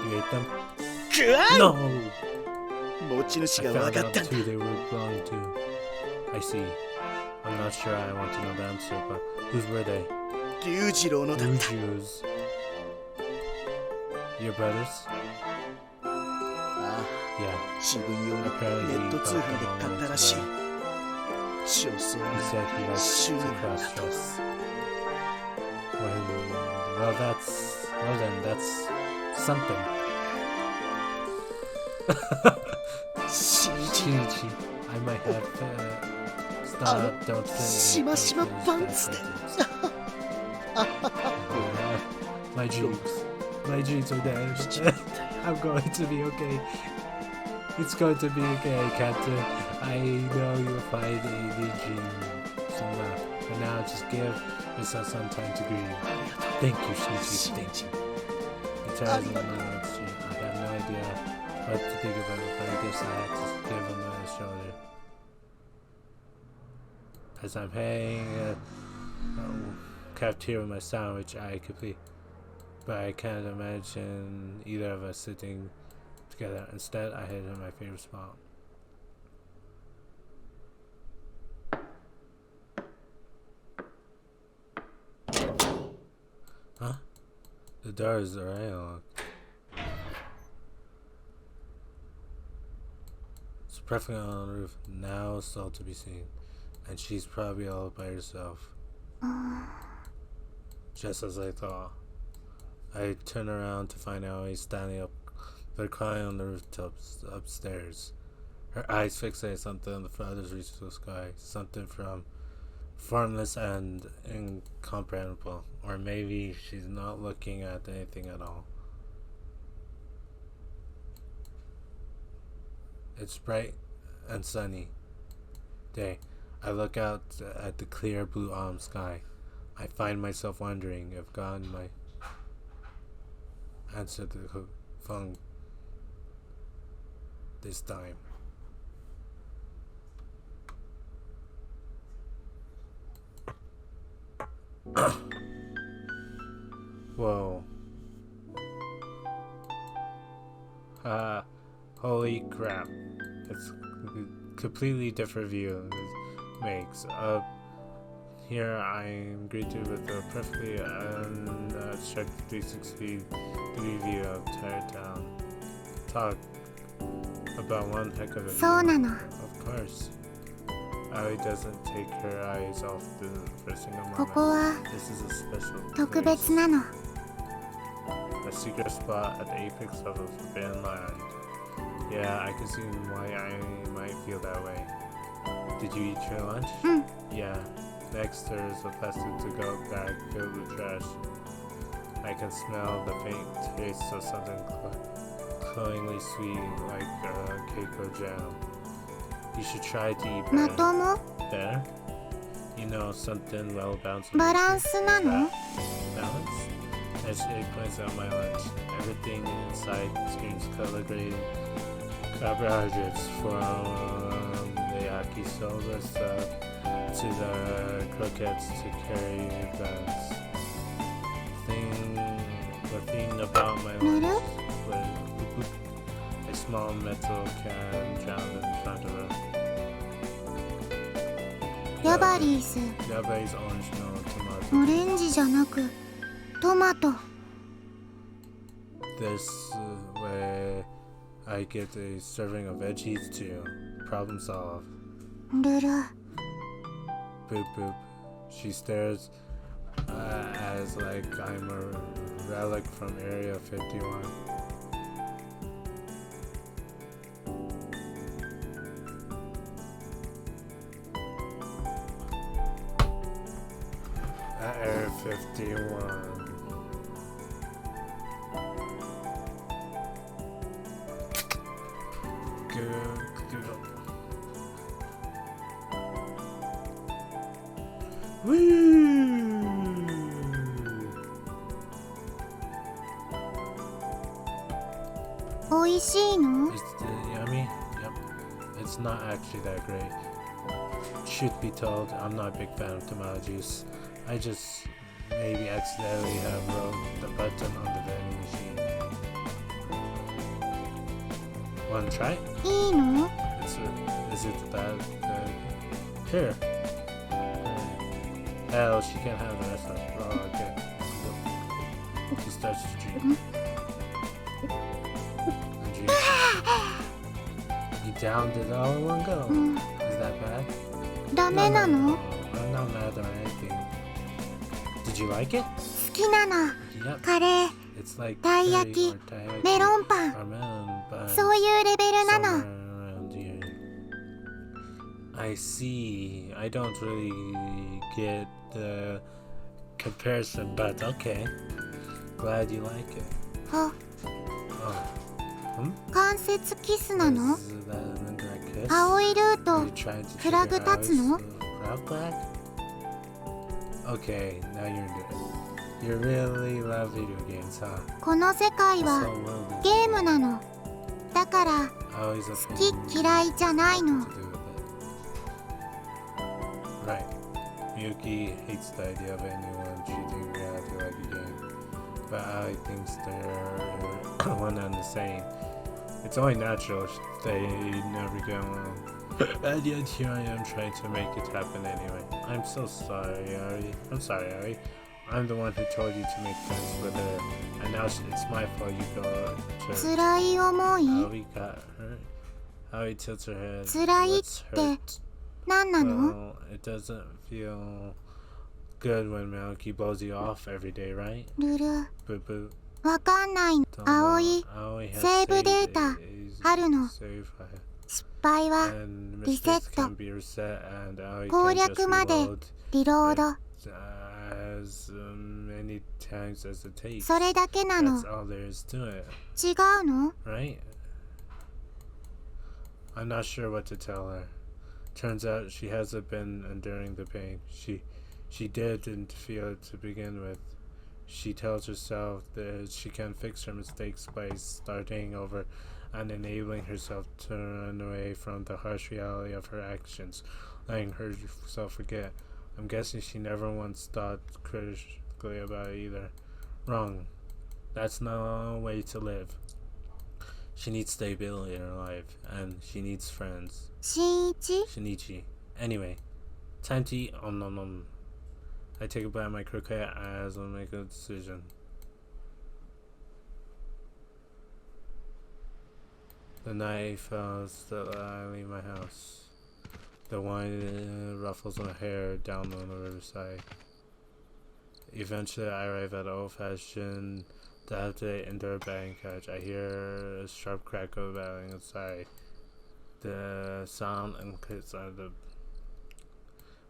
S1: You ate them?
S4: くわん
S1: No!
S4: 持ち主
S1: I
S4: が分
S1: found
S4: かっ
S1: out
S4: たんだ。
S1: who they were belonging to. I see. I'm not sure I want to know the answer, but whose were they?
S4: 龍次郎のだった。
S1: Uju's. Your brothers?
S4: ああ、
S1: Yeah.
S4: 自分用にネット通販で買ったらしい。少々
S1: He said he likes
S4: 収
S1: to
S4: 入があったと。
S1: cross-dress. Well, then that's something.
S4: 信じ
S1: Chi, I might have stop. Don't say
S4: しましまパンツで。
S1: My dreams are dead. I'm going to be okay. It's going to be okay, Captain. I know you'll find a new dream soon enough. For now, just give yourself some time to grieve. Thank you, Shinichi. Thank you. He turns and looks at you. I have no idea what to think about it, but I guess I have to give him a shoulder. As I'm hanging a cafeteria with my sandwich, I complete. But I can't imagine either of us sitting together. Instead, I hid in my favorite spot. Huh? The door is already unlocked. It's perfectly on the roof. Now it's all to be seen. And she's probably all by herself. Just as I thought. I turn around to find Aoi standing up, but crying on the rooftops upstairs. Her eyes fixate something on the farthest reaches of the sky, something from formless and incomprehensible. Or maybe she's not looking at anything at all. It's bright and sunny day. I look out at the clear blue autumn sky. I find myself wondering if God might answer the phone this time. Whoa. Holy crap. It's a completely different view than this makes. Up here I'm greeted with a perfectly unstruck 360-degree view of entire town. Talk about one heck of a
S2: そうなの。
S1: Of course. Aoi doesn't take her eyes off the first single
S2: こ
S1: moment.
S2: こは
S1: This is a special
S2: 特
S1: place.
S2: 別なの。
S1: A secret spot at the apex of a forbidden land. Yeah, I can see why I might feel that way. Did you eat your lunch? Yeah. Next, there's a plastic to-go bag filled with trash. I can smell the faint taste of something cloyingly sweet like cake or jam. You should try to eat
S2: ま
S1: better.
S2: とも？
S1: Better? You know, something well balanced.
S2: バランスなの？
S1: Balance? As it points out my lunch. Everything inside screams color grade. Carbohydrates from the yakisoba stuff to the croquettes to carry bags. The thing about my lunch was a small metal can drowned in front of her.
S2: ヤバリーズ。
S1: Yabary's orange melon tomato.
S2: オレンジじゃなくトマト。
S1: This way I get a serving of veggies too. Problem solved.
S2: ルル。
S1: Boop boop. She stares as like I'm a relic from Area 51. At Area 51. Good. Woo!
S2: Oishii
S1: Is it yummy? Yep. It's not actually that great. Should be told, I'm not a big fan of tomato juice. I just maybe accidentally have wrote the button on the vending machine. Wanna try it?
S2: いいの？
S1: Is it that good? Here. Hell, she can't have the rest of it. Oh, okay. She starts to drink. And drink. You downed it all in one go. Is that bad?
S2: ダメなの？
S1: I'm not mad or anything. Did you like it?
S2: 好きなの。
S1: Yep.
S2: カレー、
S1: It's like
S2: たい
S1: curry
S2: 焼き、
S1: or taiyaki
S2: メロンパン、
S1: or melon bun.
S2: そういうレベルなの。
S1: Somewhere around here. I see. I don't really get the comparison, but okay. Glad you like it.
S2: あ、
S1: Oh.
S2: 関節キスなの？
S1: Is that an indirect kiss?
S2: 青いルー
S1: Are
S2: ト
S1: you trying to
S2: フラグ
S1: trigger
S2: 立つの？
S1: Alice? Flag flag? Okay, now you're into it. You really love video games, huh?
S2: この世界
S1: So
S2: は
S1: will
S2: ゲームなの。だから
S1: always
S2: 好き嫌いじゃないの。
S1: to do with it. Right. Miyuki hates the idea of anyone treating reality like a game, but I think they're one and the same. It's only natural if they never get along. And yet here I am trying to make it happen anyway. I'm so sorry, Ari. I'm sorry, Ari. I'm the one who told you to make friends with her, and now it's my fault you go to.
S2: 辛い思い？
S1: Ari got hurt. Ari tilts her head.
S2: 辛いっ
S1: What's
S2: て
S1: hurt?
S2: 何なの？
S1: Well, it doesn't feel good when Malky blows you off every day, right?
S2: ルル、
S1: Boo boo.
S2: わかんないの。
S1: Don't
S2: 葵、
S1: know. Aoi has
S2: セーブ
S1: saved
S2: データ
S1: a
S2: あるの。
S1: save file.
S2: 失敗は
S1: And
S2: リセッ
S1: mistakes
S2: ト、
S1: can be reset, and Aoi
S2: 攻
S1: can just
S2: 略まで
S1: reload
S2: リロード。
S1: as many times as it takes.
S2: それだけなの。
S1: That's all there is to it,
S2: 違うの？
S1: right? I'm not sure what to tell her. Turns out she hasn't been enduring the pain. She didn't feel it to begin with. She tells herself that she can fix her mistakes by starting over and enabling herself to run away from the harsh reality of her actions, letting herself forget. I'm guessing she never once thought critically about it either. Wrong. That's no way to live. She needs stability in her life, and she needs friends.
S2: 新一？
S1: Shinichi. Anyway, time to eat. Om nom nom. I take a bite of my croquette as I make a decision. The night fell still I leave my house. The wine ruffles my hair down on the riverside. Eventually, I arrive at an old-fashioned dilapidated indoor batting cage. I hear a sharp crackle battling inside. The sound indicates the.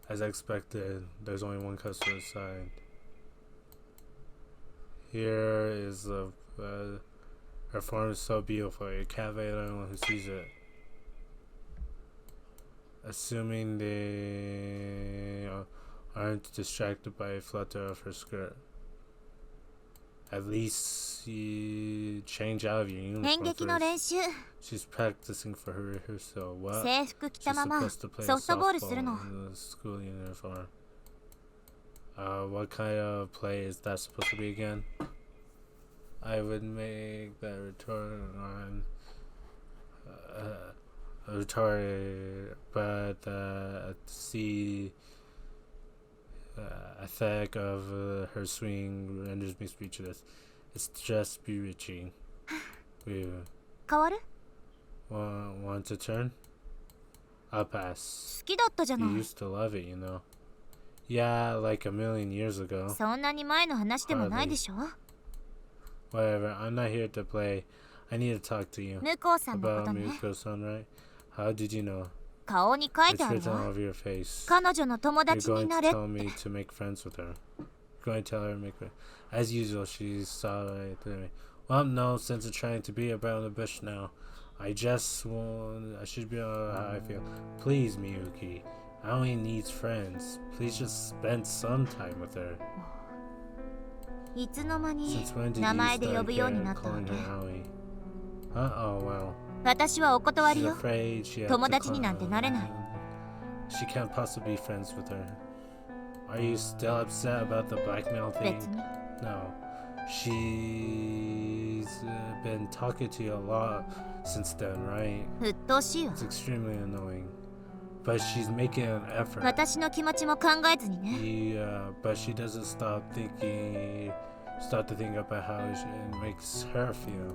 S1: As I expected, there's only one customer inside. Here is the. Her form is so beautiful, it captivates anyone who sees it. assuming they aren't distracted by a flutter of her skirt. At least you change out of your
S3: 演
S1: uniform
S3: 劇の練
S1: first.
S3: 習
S1: She's practicing for her rehearsal. What?
S3: 制服着た
S1: She's
S3: まま
S1: supposed to play
S3: ソフトボールする
S1: softball
S3: の
S1: in the school uniform. What kind of play is that supposed to be again? I would make that retort, but the effect of her swing renders me speechless. It's just bewitching. Ew.
S3: 変わる
S1: Want to turn? I'll pass.
S3: 好きだったじゃ
S1: You
S3: ない
S1: used to love it, you know. Yeah, like a million years ago.
S3: そんなに前の話でもないでしょ
S1: Whatever, I'm not here to play. I need to talk to you.
S3: 向こうさんのこ
S1: About
S3: とね
S1: Miko-san, right? How did you know?
S3: 顔に書い
S1: It's
S3: てある
S1: written
S3: わ
S1: all over your face.
S3: 彼女の友
S1: You're
S3: 達に
S1: going
S3: な
S1: to
S3: れ
S1: tell me to make friends with her. You're going to tell her to make friends. As usual, she saw right through me. Well, no sense of trying to be about the bush now. I should be how I feel. Please, Miyuki. I only need friends. Please just spend some time with her.
S3: いつの間に
S1: Since when did
S3: 名
S1: you
S3: 前で呼
S1: start
S3: ぶようになったわ
S1: calling
S3: け
S1: her Aoi? Oh, well.
S3: 私はお断り
S1: She's
S3: よ
S1: afraid she has
S3: 友
S1: to
S3: 達になんてなれない
S1: She can't possibly be friends with her. Are you still upset about the blackmail thing?
S3: 別に
S1: No. She's been talking to you a lot since then, right?
S3: 鬱陶しいわ
S1: It's extremely annoying. But she's making an effort.
S3: 私の気持ちも考えずにね
S1: But she doesn't stop to think about how it makes her feel.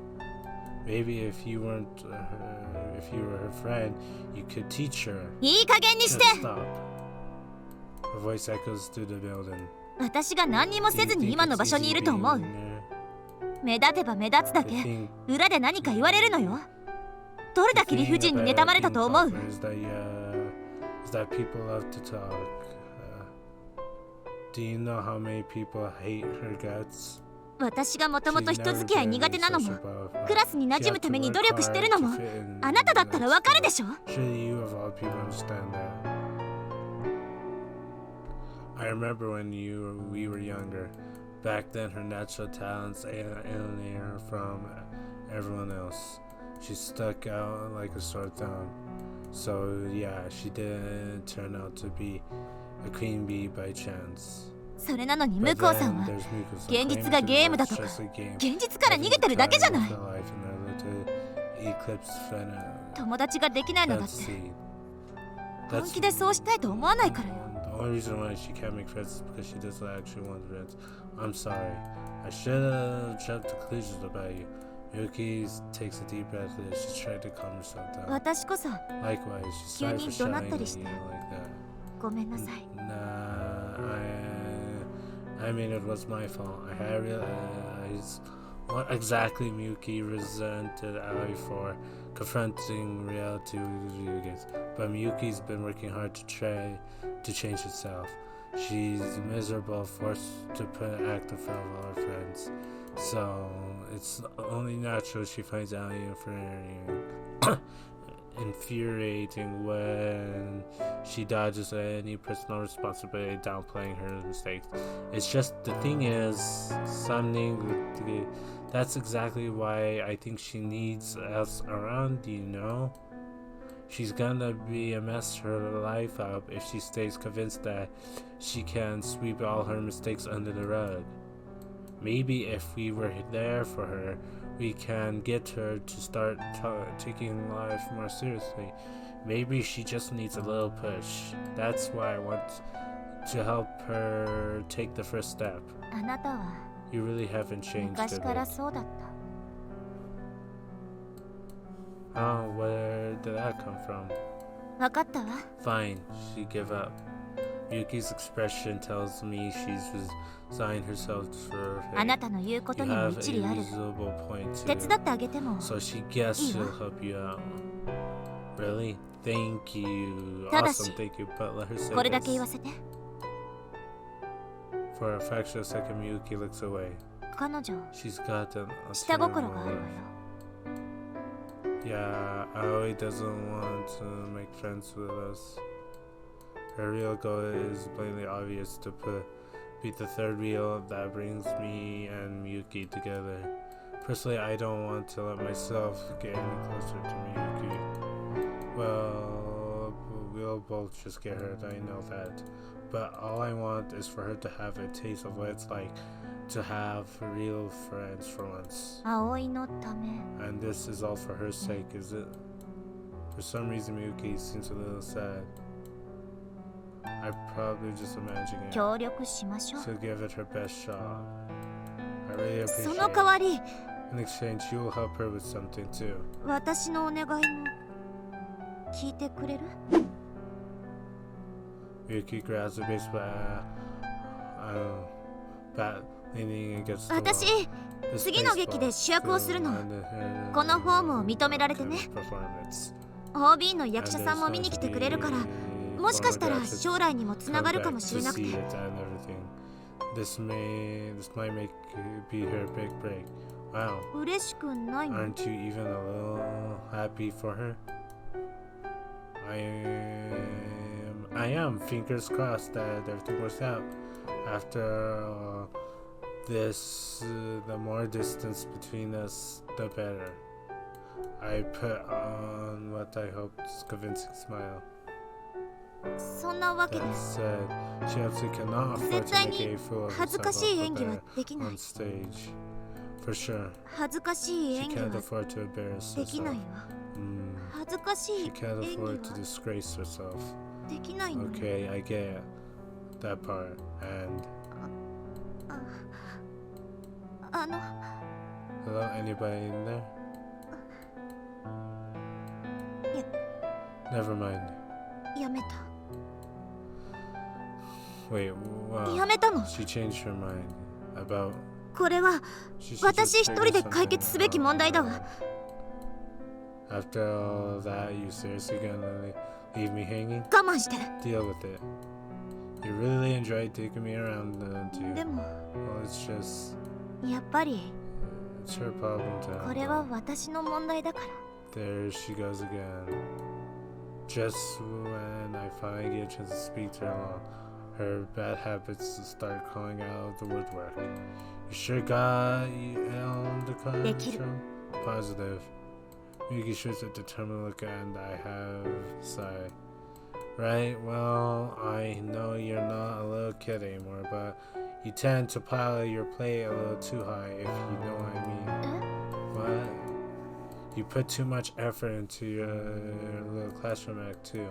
S1: Maybe if you were her friend, you could teach her.
S3: いい加減に
S1: Just
S3: して
S1: stop. Her voice echoes through the building.
S3: 私が何にもせずに今の場所にいると思う目立てば目立つだけ裏で何か言われるのよどれだけ理不尽に妬まれたと思う
S1: Is that people love to talk. Do you know how many people hate her guts?
S3: 私がもともと人付き合い苦手なのもクラスに馴染むために努力してるのもあなただったらわかるでしょ
S1: Surely you of all people understand that. I remember when we were younger. Back then, her natural talents alienated her from everyone else. She stuck out like a sore thumb. So yeah, she didn't turn out to be a queen bee by chance.
S3: それなのに
S1: But
S3: 向こうさん
S1: then
S3: は
S1: there's Miko-san
S3: 現実が
S1: claiming
S3: ゲー
S1: to
S3: ムだ
S1: be
S3: とか
S1: just a game.
S3: 現実から逃げてるだけじゃない 友達ができないのだって本気でそうしたいと思わないからよ
S1: The only reason why she can't make friends is because she doesn't actually want friends. I'm sorry. I should have jumped to conclusions about you. Yuki takes a deep breath and she's trying to calm herself down.
S3: 私こそ
S1: Likewise, she's sorry for
S3: 急に怒鳴っ
S1: shouting
S3: たり
S1: at
S3: して
S1: you like that.
S3: ごめんなさい
S1: Nah, I mean it was my fault. I realized what exactly Miyuki resented Aoi for confronting reality with video games. But Miyuki's been working hard to try to change herself. She's miserable, forced to put an act in front of all her friends. So it's only natural she finds Aoi infuriating when she dodges any personal responsibility, downplaying her mistakes. It's just the thing is, that's exactly why I think she needs us around, you know? She's gonna be a mess her life up if she stays convinced that she can sweep all her mistakes under the rug. Maybe if we were there for her, we can get her to start taking life more seriously. Maybe she just needs a little push. That's why I want to help her take the first step.
S3: あなたは
S1: You really haven't changed
S3: 昔
S1: a
S3: から
S1: bit.
S3: そうだった
S1: Oh, where did that come from?
S3: 分かったわ
S1: Fine, she gave up. Yuki's expression tells me she's resigned herself for
S3: あ
S1: fate.
S3: なたの言うこと
S1: You
S3: にも
S1: have
S3: 一
S1: a
S3: 理ある
S1: reasonable point
S3: 手伝
S1: too.
S3: ってあげても
S1: So she guessed
S3: いいわ
S1: she'll help you out. Really? Thank you.
S3: ただし
S1: Awesome, thank you. But let her say
S3: これだけ
S1: this.
S3: 言わせて
S1: For a fraction of a second, Miyuki looks away.
S3: 彼女
S1: She's got an
S3: 下心があるわよ
S1: ulterior Yeah, Aoi doesn't want to make friends with us. Her real goal is blatantly obvious to beat the third wheel that brings me and Miyuki together. Personally, I don't want to let myself get any closer to Miyuki. Well, we'll both just get hurt, I know that. But all I want is for her to have a taste of what it's like to have real friends for once.
S3: Aoi no tame.
S1: And this is all for her sake, is it? For some reason, Miyuki seems a little sad. I'm probably just imagining it.
S3: 協力しましょう。
S1: So give it her best shot. I really
S3: そ
S1: appreciate
S3: の代わり、
S1: it. In exchange, you'll help her with something too.
S3: 私のお願いも聞いてくれる？
S1: Miyuki grabs a baseball bat leaning against the wall.
S3: 私、
S1: This
S3: 次の劇で
S1: baseball
S3: 主役をするの。
S1: and
S3: このフォームを認められてね。
S1: performance.
S3: OB の役者さんも見に来てくれるから、もしかしたら将来にもつながるかもしれなくて。
S1: This might be her big break. Wow.
S3: 嬉しくないの？
S1: Aren't you even a little happy for her? I am. Fingers crossed that everything works out. After this, the more distance between us, the better. I put on what I hoped was a convincing smile.
S3: そんなわけで
S1: That said, she absolutely cannot afford
S3: 絶
S1: to
S3: 対
S1: make
S3: に
S1: a fool of
S3: 恥ずか
S1: herself
S3: しい演技は
S1: up
S3: でき
S1: there
S3: ない
S1: on stage. For sure.
S3: 恥ずかしい
S1: She
S3: 演技
S1: can't
S3: は
S1: afford to embarrass
S3: できない
S1: herself.
S3: わ
S1: Mm.
S3: 恥ずかしい
S1: She
S3: 演
S1: can't
S3: 技
S1: afford to
S3: は
S1: disgrace herself.
S3: できないの。
S1: Okay, I get that part. And
S3: あの
S1: hello, anybody in there? Never mind.
S3: やめた
S1: Wait, wow.
S3: やめたの。
S1: She changed her mind about.
S3: これは
S1: She should
S3: 私
S1: just
S3: 一人で
S1: figure
S3: 解決すべき問題だわ。
S1: After all that, you seriously gonna leave me hanging?
S3: 我慢して。
S1: Deal with it. You really enjoyed taking me around, don't you?
S3: でも
S1: Well, it's just.
S3: やっぱり
S1: It's her problem to
S3: これは
S1: handle.
S3: 私の問題だから。
S1: There she goes again. Just when I finally get a chance to speak to her bad habits start calling out of the woodwork. You sure got the classroom? Positive. Miyuki shoots a determined look and I have a sigh. Right, well, I know you're not a little kid anymore, but you tend to pile your plate a little too high, if you know what I mean. What? You put too much effort into your little classroom act too.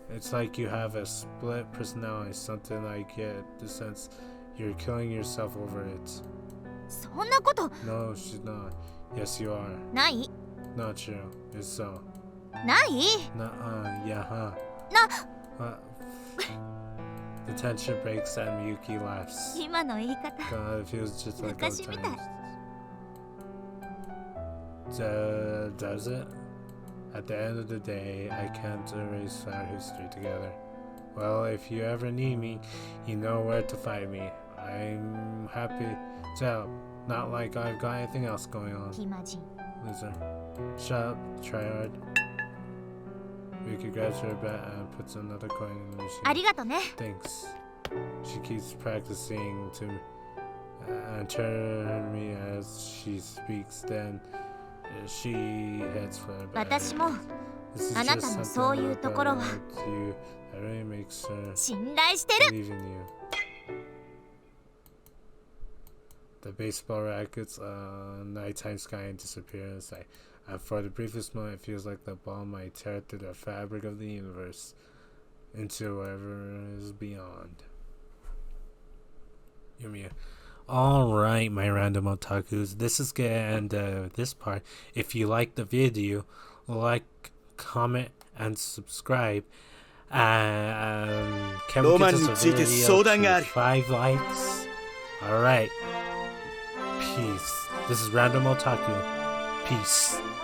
S1: It's like you have a split personality, something I get the sense you're killing yourself over it.
S3: そんなこと
S1: No, she's not. Yes, you are.
S3: ない
S1: Not true. It's so.
S3: ない
S1: Yeah, huh?
S3: な
S1: What? The tension breaks and Miyuki laughs.
S3: 今の言い方
S1: God, it feels just like old
S3: 昔みたい
S1: times. Does it? At the end of the day, I can't erase our history together. Well, if you ever need me, you know where to find me. I'm happy to help. Not like I've got anything else going on.
S3: 暇人
S1: Loser. Shut up, try hard. Yuki grabs her bat and puts another coin in the machine.
S3: ありがとね
S1: Thanks. She keeps practicing to turn me as she speaks. Then she heads for the back.
S3: 私も
S1: This is
S3: あな
S1: just
S3: たの
S1: something
S3: そういうところは
S1: about you that really makes her
S3: 信頼してる
S1: believe in you. The baseball rackets, nighttime sky and disappear in sight. And for the briefest moment, it feels like the ball might tear through the fabric of the universe into whatever is beyond. Yumiya. Alright, my random otakus, this is gonna end this part. If you like the video, like, comment, and subscribe. Can we get this video to 5 likes? Alright. Peace. This is Random Otaku. Peace.